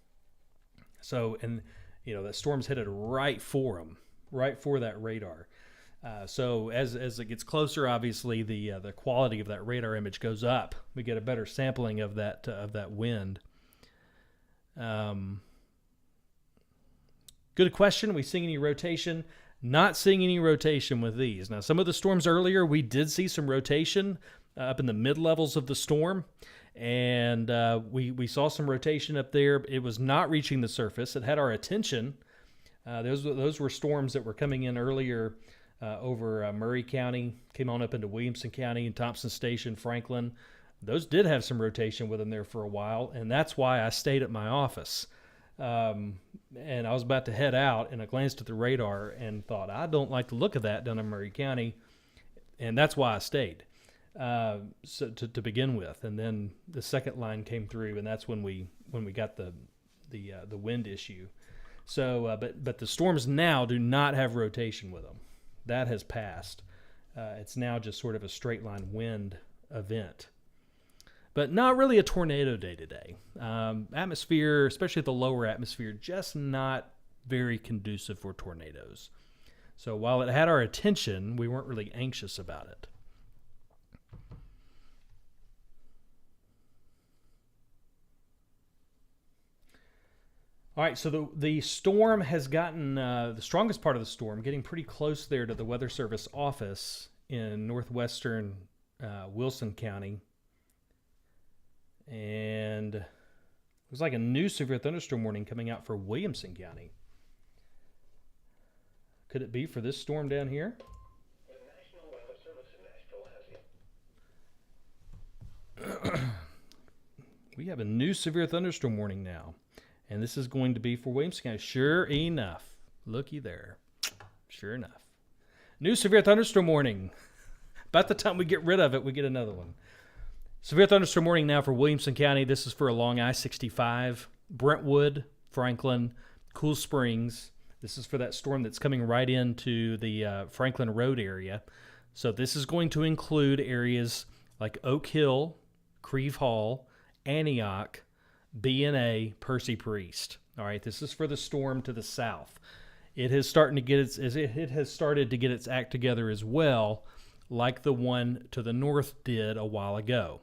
So, and you know, that storm's headed right for them, right for that radar. So as it gets closer, obviously the quality of that radar image goes up. We get a better sampling of that wind. Good question. We seeing any rotation? Not seeing any rotation with these. Now, some of the storms earlier, we did see some rotation up in the mid-levels of the storm, and we saw some rotation up there. It was not reaching the surface. It had our attention. Those were storms that were coming in earlier over Murray County, came on up into Williamson County and Thompson Station, Franklin. Those did have some rotation with them there for a while, and that's why I stayed at my office. And I was about to head out, and I glanced at the radar and thought, I don't like the look of that down in Murray County, and that's why I stayed so to begin with. And then the second line came through, and that's when we got the wind issue. So, but the storms now do not have rotation with them. That has passed. It's now just sort of a straight line wind event. But not really a tornado day today. Atmosphere, especially the lower atmosphere, just not very conducive for tornadoes. So while it had our attention, we weren't really anxious about it. All right, so the storm has gotten, the strongest part of the storm, getting pretty close there to the Weather Service office in northwestern Wilson County. And it was like a new severe thunderstorm warning coming out for Williamson County. Could it be for this storm down here? The National Weather Service in Nashville has it. We have a new severe thunderstorm warning now. And this is going to be for Williamson County. Sure enough. Looky there. Sure enough. New severe thunderstorm warning. About the time we get rid of it, we get another one. Severe thunderstorm warning now for Williamson County. This is for along I-65, Brentwood, Franklin, Cool Springs. This is for that storm that's coming right into the Franklin Road area. So this is going to include areas like Oak Hill, Creve Hall, Antioch, B&A, Percy Priest. All right, this is for the storm to the south. It has started to get its act together as well, like the one to the north did a while ago.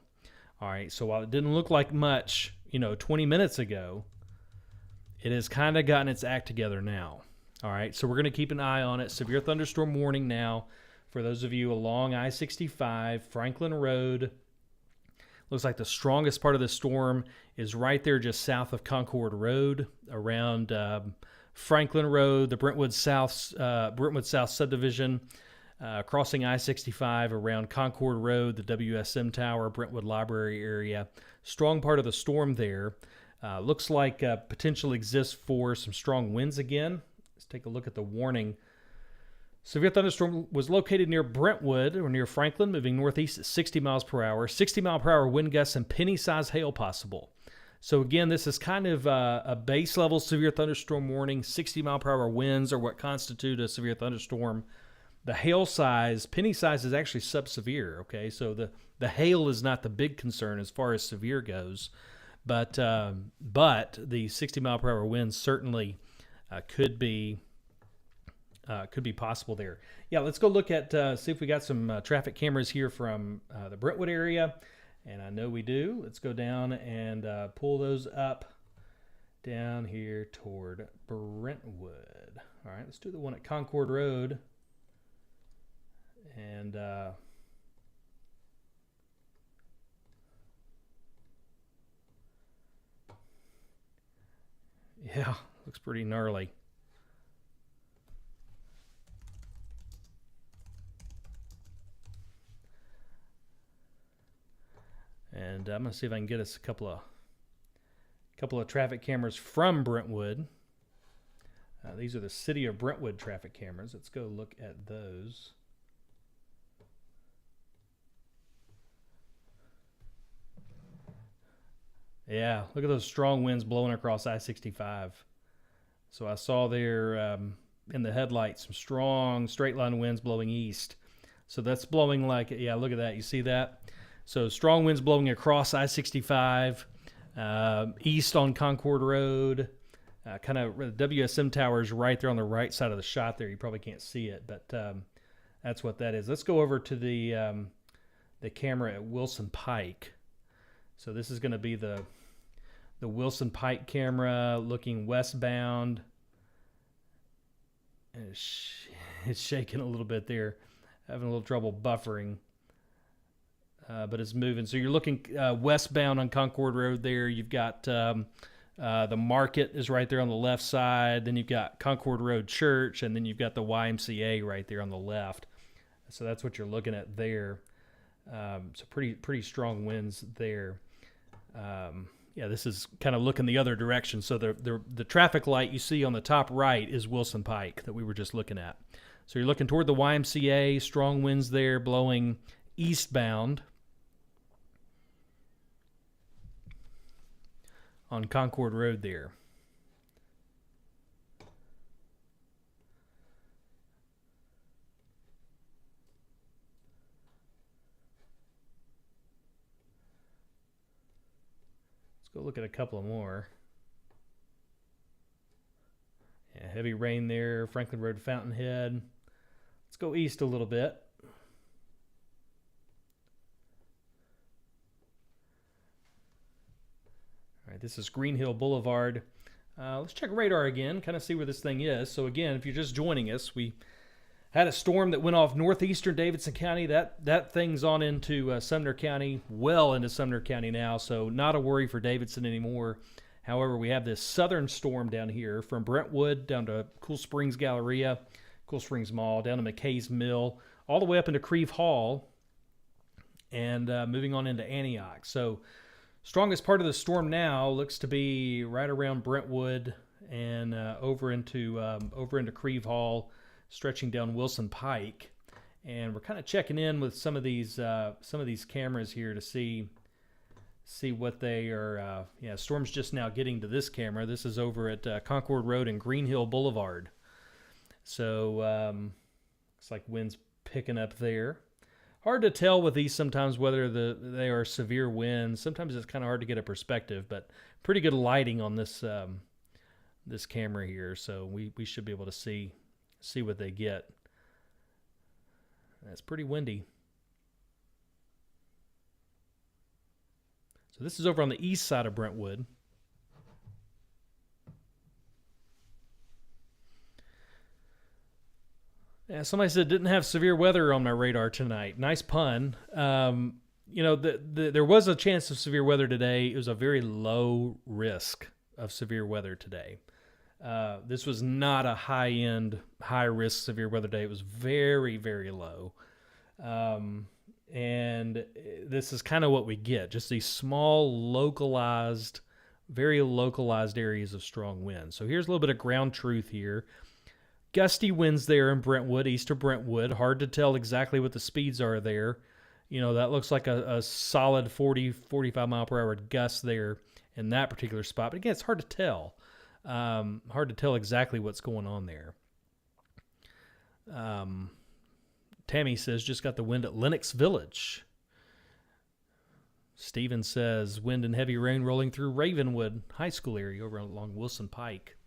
All right, so while it didn't look like much, 20 minutes ago, it has kind of gotten its act together now. All right, so we're going to keep an eye on it. Severe thunderstorm warning now for those of you along I-65, Franklin Road. Looks like the strongest part of the storm is right there just south of Concord Road, around Franklin Road, the Brentwood South subdivision, crossing I-65 around Concord Road, the WSM Tower, Brentwood Library area. Strong part of the storm there. Looks like potential exists for some strong winds again. Let's take a look at the warning. Severe thunderstorm was located near Brentwood or near Franklin, moving northeast at 60 miles per hour. 60 mile per hour wind gusts and penny-sized hail possible. So again, this is kind of a base level severe thunderstorm warning. 60 mile per hour winds are what constitute a severe thunderstorm. The hail size, penny size, is actually sub-severe. Okay, so the hail is not the big concern as far as severe goes, but the 60 mile per hour winds certainly could be possible there. Yeah, let's go look at see if we got some traffic cameras here from the Brentwood area. And I know we do. Let's go down and pull those up down here toward Brentwood. All right, let's do the one at Concord Road. And yeah, looks pretty gnarly. And I'm going to see if I can get us a couple of traffic cameras from Brentwood. These are the City of Brentwood traffic cameras. Let's go look at those. Yeah, look at those strong winds blowing across I-65. So I saw there in the headlights some strong straight line winds blowing east. So that's blowing like, yeah, look at that. You see that? So strong winds blowing across I-65, east on Concord Road, kind of the WSM Tower is right there on the right side of the shot there. You probably can't see it, but that's what that is. Let's go over to the camera at Wilson Pike. So this is going to be the Wilson Pike camera looking westbound. It's shaking a little bit there, having a little trouble buffering. But it's moving. So you're looking westbound on Concord Road there. You've got the market is right there on the left side. Then you've got Concord Road Church, and then you've got the YMCA right there on the left. So that's what you're looking at there. So pretty strong winds there. Yeah, this is kind of looking the other direction. So the traffic light you see on the top right is Wilson Pike that we were just looking at. So you're looking toward the YMCA, strong winds there blowing eastbound on Concord Road there. Let's go look at a couple more. Yeah, heavy rain there, Franklin Road, Fountainhead. Let's go east a little bit. All right, this is Green Hill Boulevard. Let's check radar again, kind of see where this thing is. So again, if you're just joining us, we had a storm that went off northeastern Davidson County. That thing's on into Sumner County, well into Sumner County now, so not a worry for Davidson anymore. However, we have this southern storm down here from Brentwood down to Cool Springs Galleria, Cool Springs Mall, down to McKay's Mill, all the way up into Creve Hall, and moving on into Antioch. So strongest part of the storm now looks to be right around Brentwood and over into Creve Hall, stretching down Wilson Pike. And we're kind of checking in with some of these cameras here to see what they are. Storm's just now getting to this camera. This is over at Concord Road and Green Hill Boulevard. So looks like wind's picking up there. Hard to tell with these sometimes whether they are severe winds. Sometimes it's kind of hard to get a perspective, but pretty good lighting on this this camera here, so we should be able to see what they get. That's pretty windy. So this is over on the east side of Brentwood. Yeah, somebody said didn't have severe weather on my radar tonight. Nice pun. There was a chance of severe weather today. It was a very low risk of severe weather today. This was not a high-end, high-risk severe weather day. It was very, very low. And this is kind of what we get, just these small, localized, very localized areas of strong wind. So here's a little bit of ground truth here. Gusty winds there in Brentwood, east of Brentwood. Hard to tell exactly what the speeds are there. That looks like a solid 40, 45 mile per hour gust there in that particular spot. But again, it's hard to tell. Hard to tell exactly what's going on there. Tammy says, just got the wind at Lenox Village. Steven says, wind and heavy rain rolling through Ravenwood High School area over along Wilson Pike.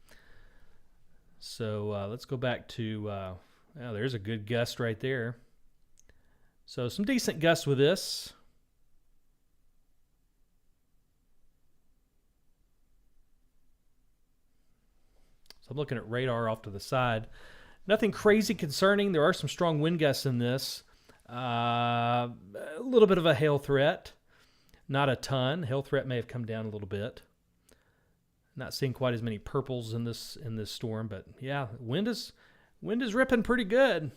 So let's go back to, there's a good gust right there. So some decent gusts with this. So I'm looking at radar off to the side. Nothing crazy concerning. There are some strong wind gusts in this. A little bit of a hail threat. Not a ton. Hail threat may have come down a little bit. Not seeing quite as many purples in this storm, but yeah, wind is ripping pretty good.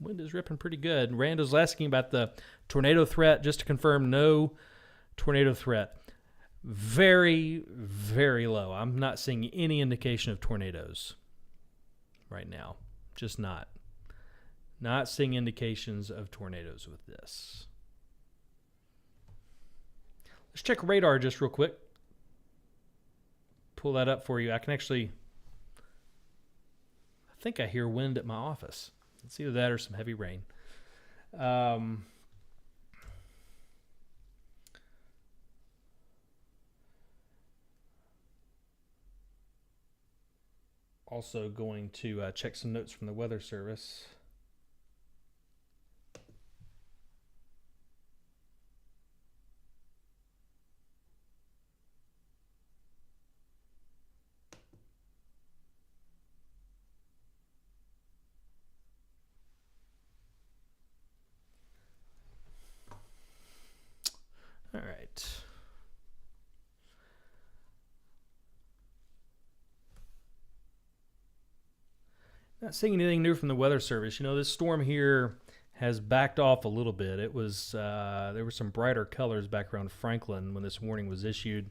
Wind is ripping pretty good. Randall's asking about the tornado threat. Just to confirm, no tornado threat. Very, very low. I'm not seeing any indication of tornadoes right now. Just not. Not seeing indications of tornadoes with this. Let's check radar just real quick. Pull that up for you. I think I hear wind at my office. It's either that or some heavy rain. Also going to check some notes from the Weather Service. All right. Not seeing anything new from the Weather Service. This storm here has backed off a little bit. It was there were some brighter colors back around Franklin when this warning was issued.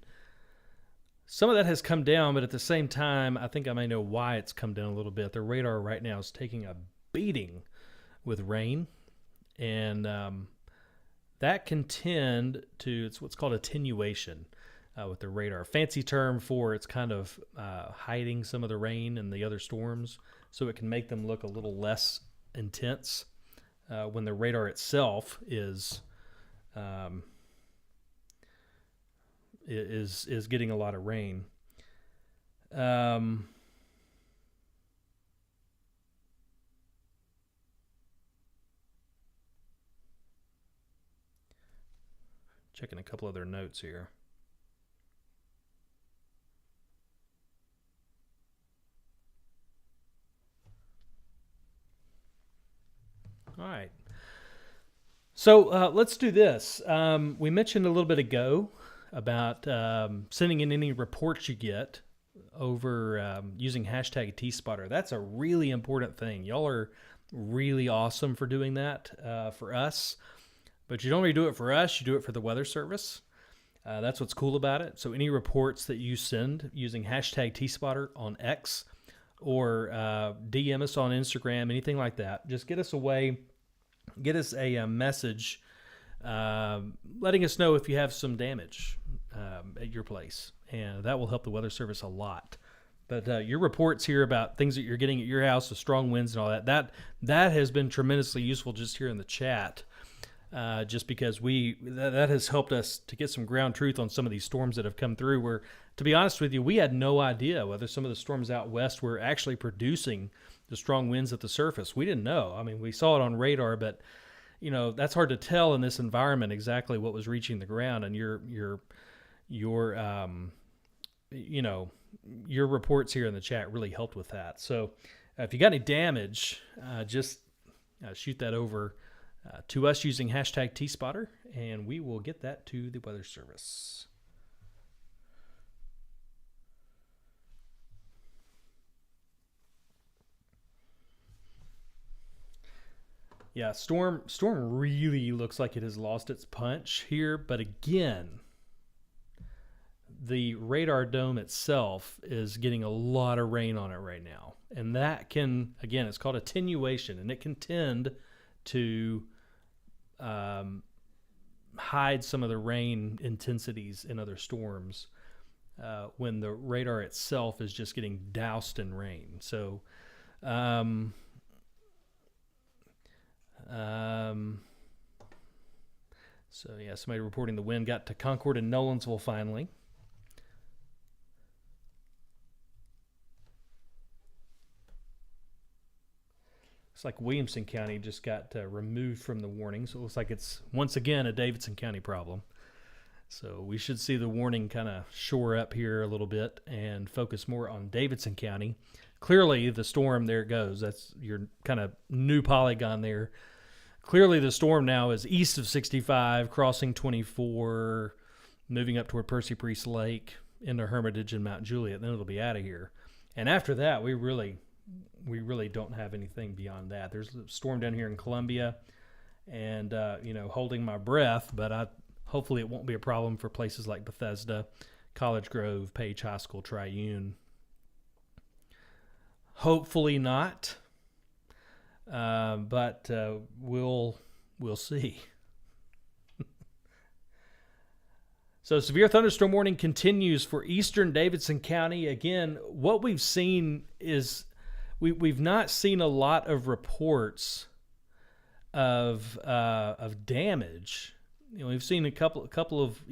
Some of that has come down, but at the same time, I think I may know why it's come down a little bit. The radar right now is taking a beating with rain, and that can tend to, it's what's called attenuation with the radar. Fancy term for it's kind of hiding some of the rain and the other storms, so it can make them look a little less intense when the radar itself is getting a lot of rain. Checking a couple other notes here. All right. So let's do this. We mentioned a little bit ago about sending in any reports you get over using hashtag TSpotter. That's a really important thing. Y'all are really awesome for doing that for us. But you don't really do it for us, you do it for the Weather Service. That's what's cool about it. So any reports that you send using hashtag TSpotter on X or DM us on Instagram, anything like that. Just get us a message letting us know if you have some damage at your place, and that will help the Weather Service a lot. But your reports here about things that you're getting at your house, the strong winds and all that has been tremendously useful just here in the chat, just because that has helped us to get some ground truth on some of these storms that have come through, where, to be honest with you, we had no idea whether some of the storms out west were actually producing the strong winds at the surface. We didn't know. I mean, we saw it on radar, but that's hard to tell in this environment exactly what was reaching the ground. And your reports here in the chat really helped with that. So if you got any damage, just shoot that over to us using hashtag TSpotter, and we will get that to the Weather Service. Yeah, storm really looks like it has lost its punch here, but again, the radar dome itself is getting a lot of rain on it right now. And that can, again, it's called attenuation, and it can tend to hide some of the rain intensities in other storms when the radar itself is just getting doused in rain. So, somebody reporting the wind got to Concord and Nolensville finally. Looks like Williamson County just got removed from the warning, so it looks like it's once again a Davidson County problem. So we should see the warning kind of shore up here a little bit and focus more on Davidson County. Clearly, the storm, there it goes. That's your kind of new polygon there. Clearly, the storm now is east of 65, crossing 24, moving up toward Percy Priest Lake, into Hermitage and Mount Juliet. Then it'll be out of here. And after that, we really don't have anything beyond that. There's a storm down here in Columbia, and holding my breath, but hopefully it won't be a problem for places like Bethesda, College Grove, Page High School, Triune. Hopefully not, but we'll see. So severe thunderstorm warning continues for eastern Davidson County. Again, what we've seen is we've not seen a lot of reports of damage. We've seen a couple of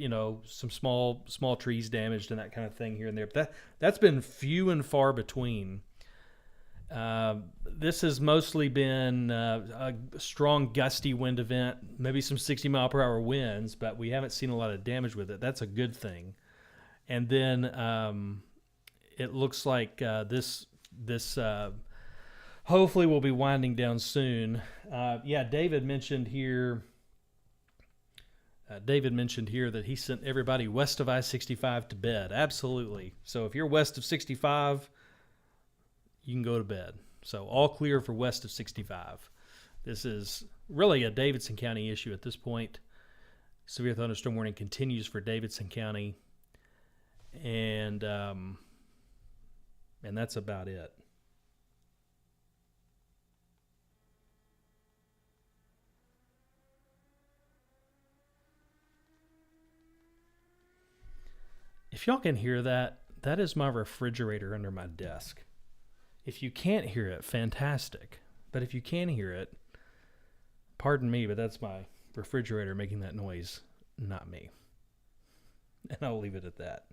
some small trees damaged and that kind of thing here and there. But that's been few and far between. This has mostly been a strong gusty wind event, maybe some 60 mile per hour winds, but we haven't seen a lot of damage with it. That's a good thing. And then it looks like this hopefully will be winding down soon. David mentioned here that he sent everybody west of I-65 to bed. Absolutely. So if you're west of 65, you can go to bed. So all clear for west of 65. This is really a Davidson County issue at this point. Severe thunderstorm warning continues for Davidson County. And that's about it. If y'all can hear that, that is my refrigerator under my desk. If you can't hear it, fantastic. But if you can hear it, pardon me, but that's my refrigerator making that noise, not me. And I'll leave it at that.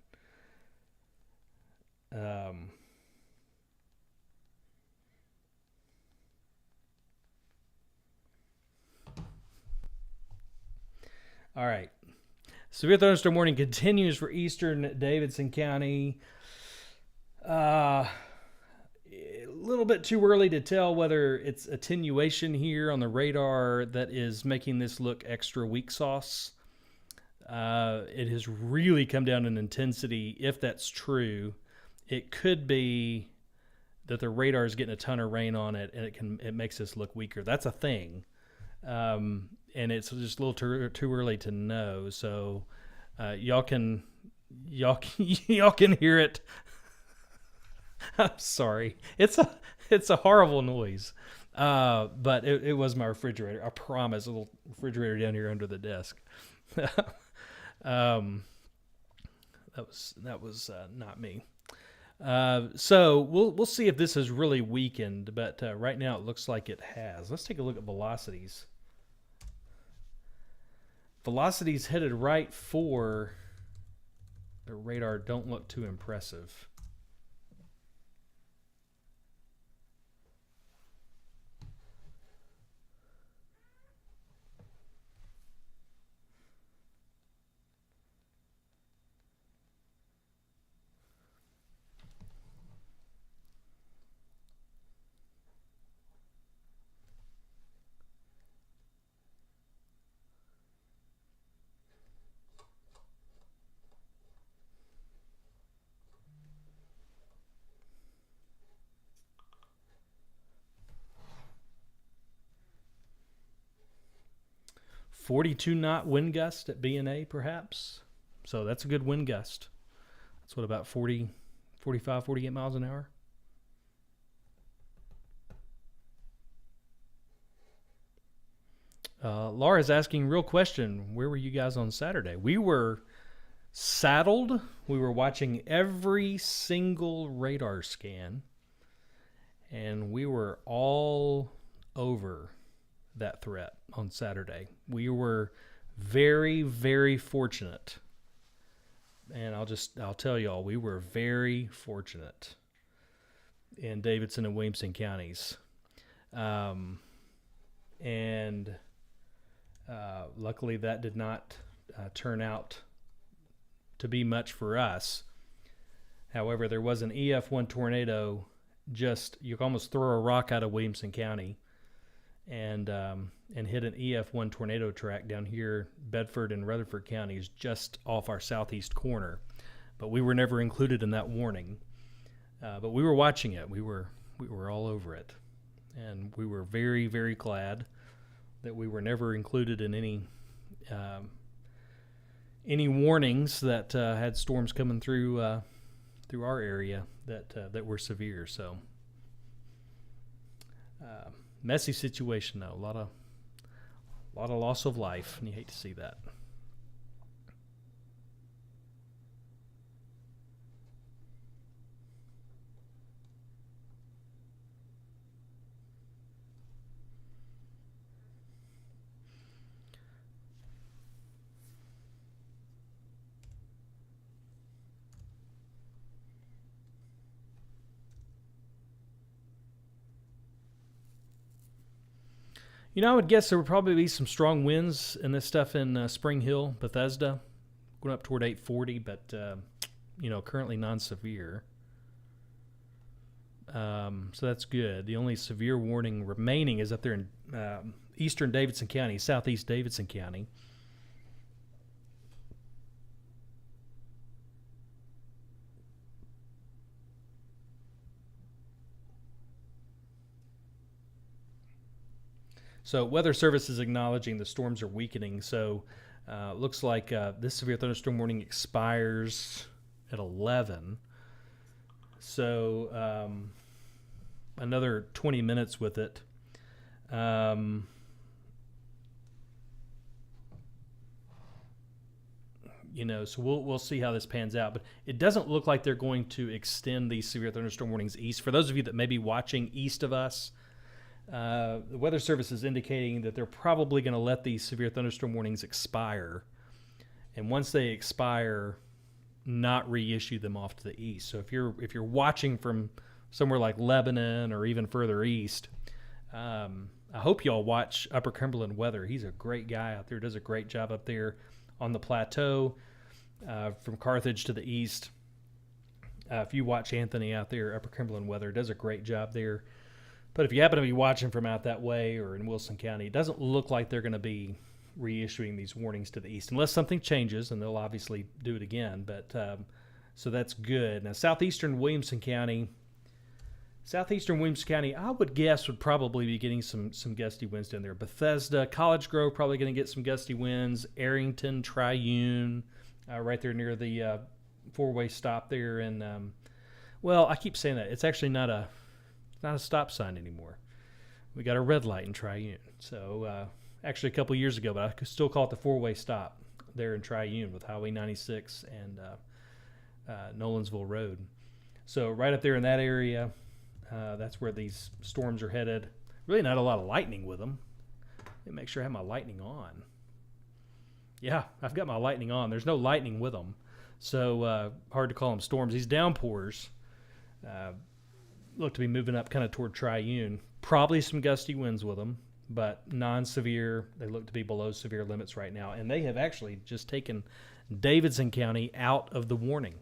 All right. Severe thunderstorm warning continues for eastern Davidson County. A little bit too early to tell whether it's attenuation here on the radar that is making this look extra weak sauce. It has really come down in intensity. If that's true, it could be that the radar is getting a ton of rain on it, and it makes this look weaker. That's a thing. And it's just a little too early to know. So y'all can hear it. I'm sorry. It's a horrible noise. But it was my refrigerator. I promise, a little refrigerator down here under the desk. um, that was not me. So we'll see if this has really weakened, but right now it looks like it has. Let's take a look at velocities. Velocities headed right for the radar don't look too impressive. .42 knot wind gust at B&A, perhaps. So that's a good wind gust. That's what, about 40, 45, 48 miles an hour? Laura's asking, real question, where were you guys on Saturday? We were saddled. We were watching every single radar scan, and we were all over that threat on Saturday. We were very, very fortunate. And I'll tell y'all, we were very fortunate in Davidson and Williamson counties. Luckily that did not turn out to be much for us. However, there was an EF1 tornado, just, you could almost throw a rock out of Williamson County and hit an EF1 tornado track down here, Bedford and Rutherford counties, just off our southeast corner. But we were never included in that warning. But we were watching it. We were all over it, and we were very, very glad that we were never included in any warnings that had storms coming through our area that were severe. So messy situation though. A lot of loss of life, and you hate to see that. I would guess there would probably be some strong winds in this stuff in Spring Hill, Bethesda, going up toward 840, but, currently non-severe. So that's good. The only severe warning remaining is up there in eastern Davidson County, southeast Davidson County. So Weather Service is acknowledging the storms are weakening. So looks like this severe thunderstorm warning expires at 11. So another 20 minutes with it. So we'll see how this pans out. But it doesn't look like they're going to extend these severe thunderstorm warnings east. For those of you that may be watching east of us, the Weather Service is indicating that they're probably going to let these severe thunderstorm warnings expire. And once they expire, not reissue them off to the east. So if you're watching from somewhere like Lebanon or even further east, I hope y'all watch Upper Cumberland Weather. He's a great guy out there, does a great job up there on the plateau from Carthage to the east. If you watch Anthony out there, Upper Cumberland Weather does a great job there. But if you happen to be watching from out that way or in Wilson County, it doesn't look like they're going to be reissuing these warnings to the east unless something changes, and they'll obviously do it again. But so that's good. Now, southeastern Williamson County, I would guess would probably be getting some gusty winds down there. Bethesda, College Grove probably going to get some gusty winds. Arrington, Triune, right there near the four-way stop there in Well, I keep saying that. It's actually not a stop sign anymore. We got a red light in Triune. So actually a couple years ago, but I could still call it the four-way stop there in Triune with Highway 96 and Nolensville Road. So right up there in that area, that's where these storms are headed. Really not a lot of lightning with them. Let me make sure I have my lightning on. Yeah, I've got my lightning on. There's no lightning with them. So hard to call them storms. These downpours look to be moving up kind of toward Triune. Probably some gusty winds with them, but non-severe. They look to be below severe limits right now. And they have actually just taken Davidson County out of the warning.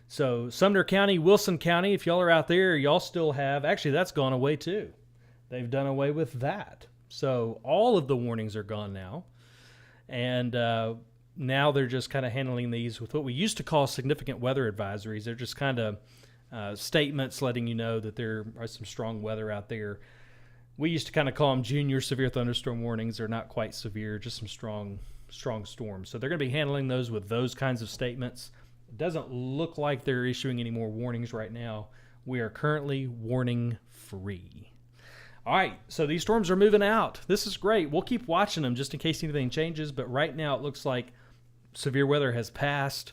So Sumner County, Wilson County, if y'all are out there, y'all still have, actually that's gone away too. They've done away with that. So all of the warnings are gone now. And now they're just kind of handling these with what we used to call significant weather advisories. They're just kind of statements letting you know that there are some strong weather out there. We used to kind of call them junior severe thunderstorm warnings. They're not quite severe, just some strong storms. So they're going to be handling those with those kinds of statements. It doesn't look like they're issuing any more warnings right now. We are currently warning free. All right, so these storms are moving out. This is great. We'll keep watching them just in case anything changes, but right now it looks like severe weather has passed,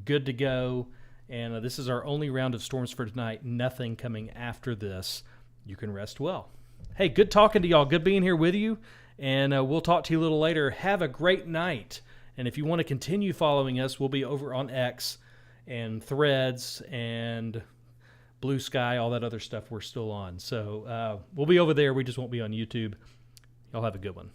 good to go, and this is our only round of storms for tonight. Nothing coming after this. You can rest well. Hey, good talking to y'all. Good being here with you, and we'll talk to you a little later. Have a great night, and if you want to continue following us, we'll be over on X and Threads and Blue Sky, all that other stuff we're still on. So we'll be over there. We just won't be on YouTube. Y'all have a good one.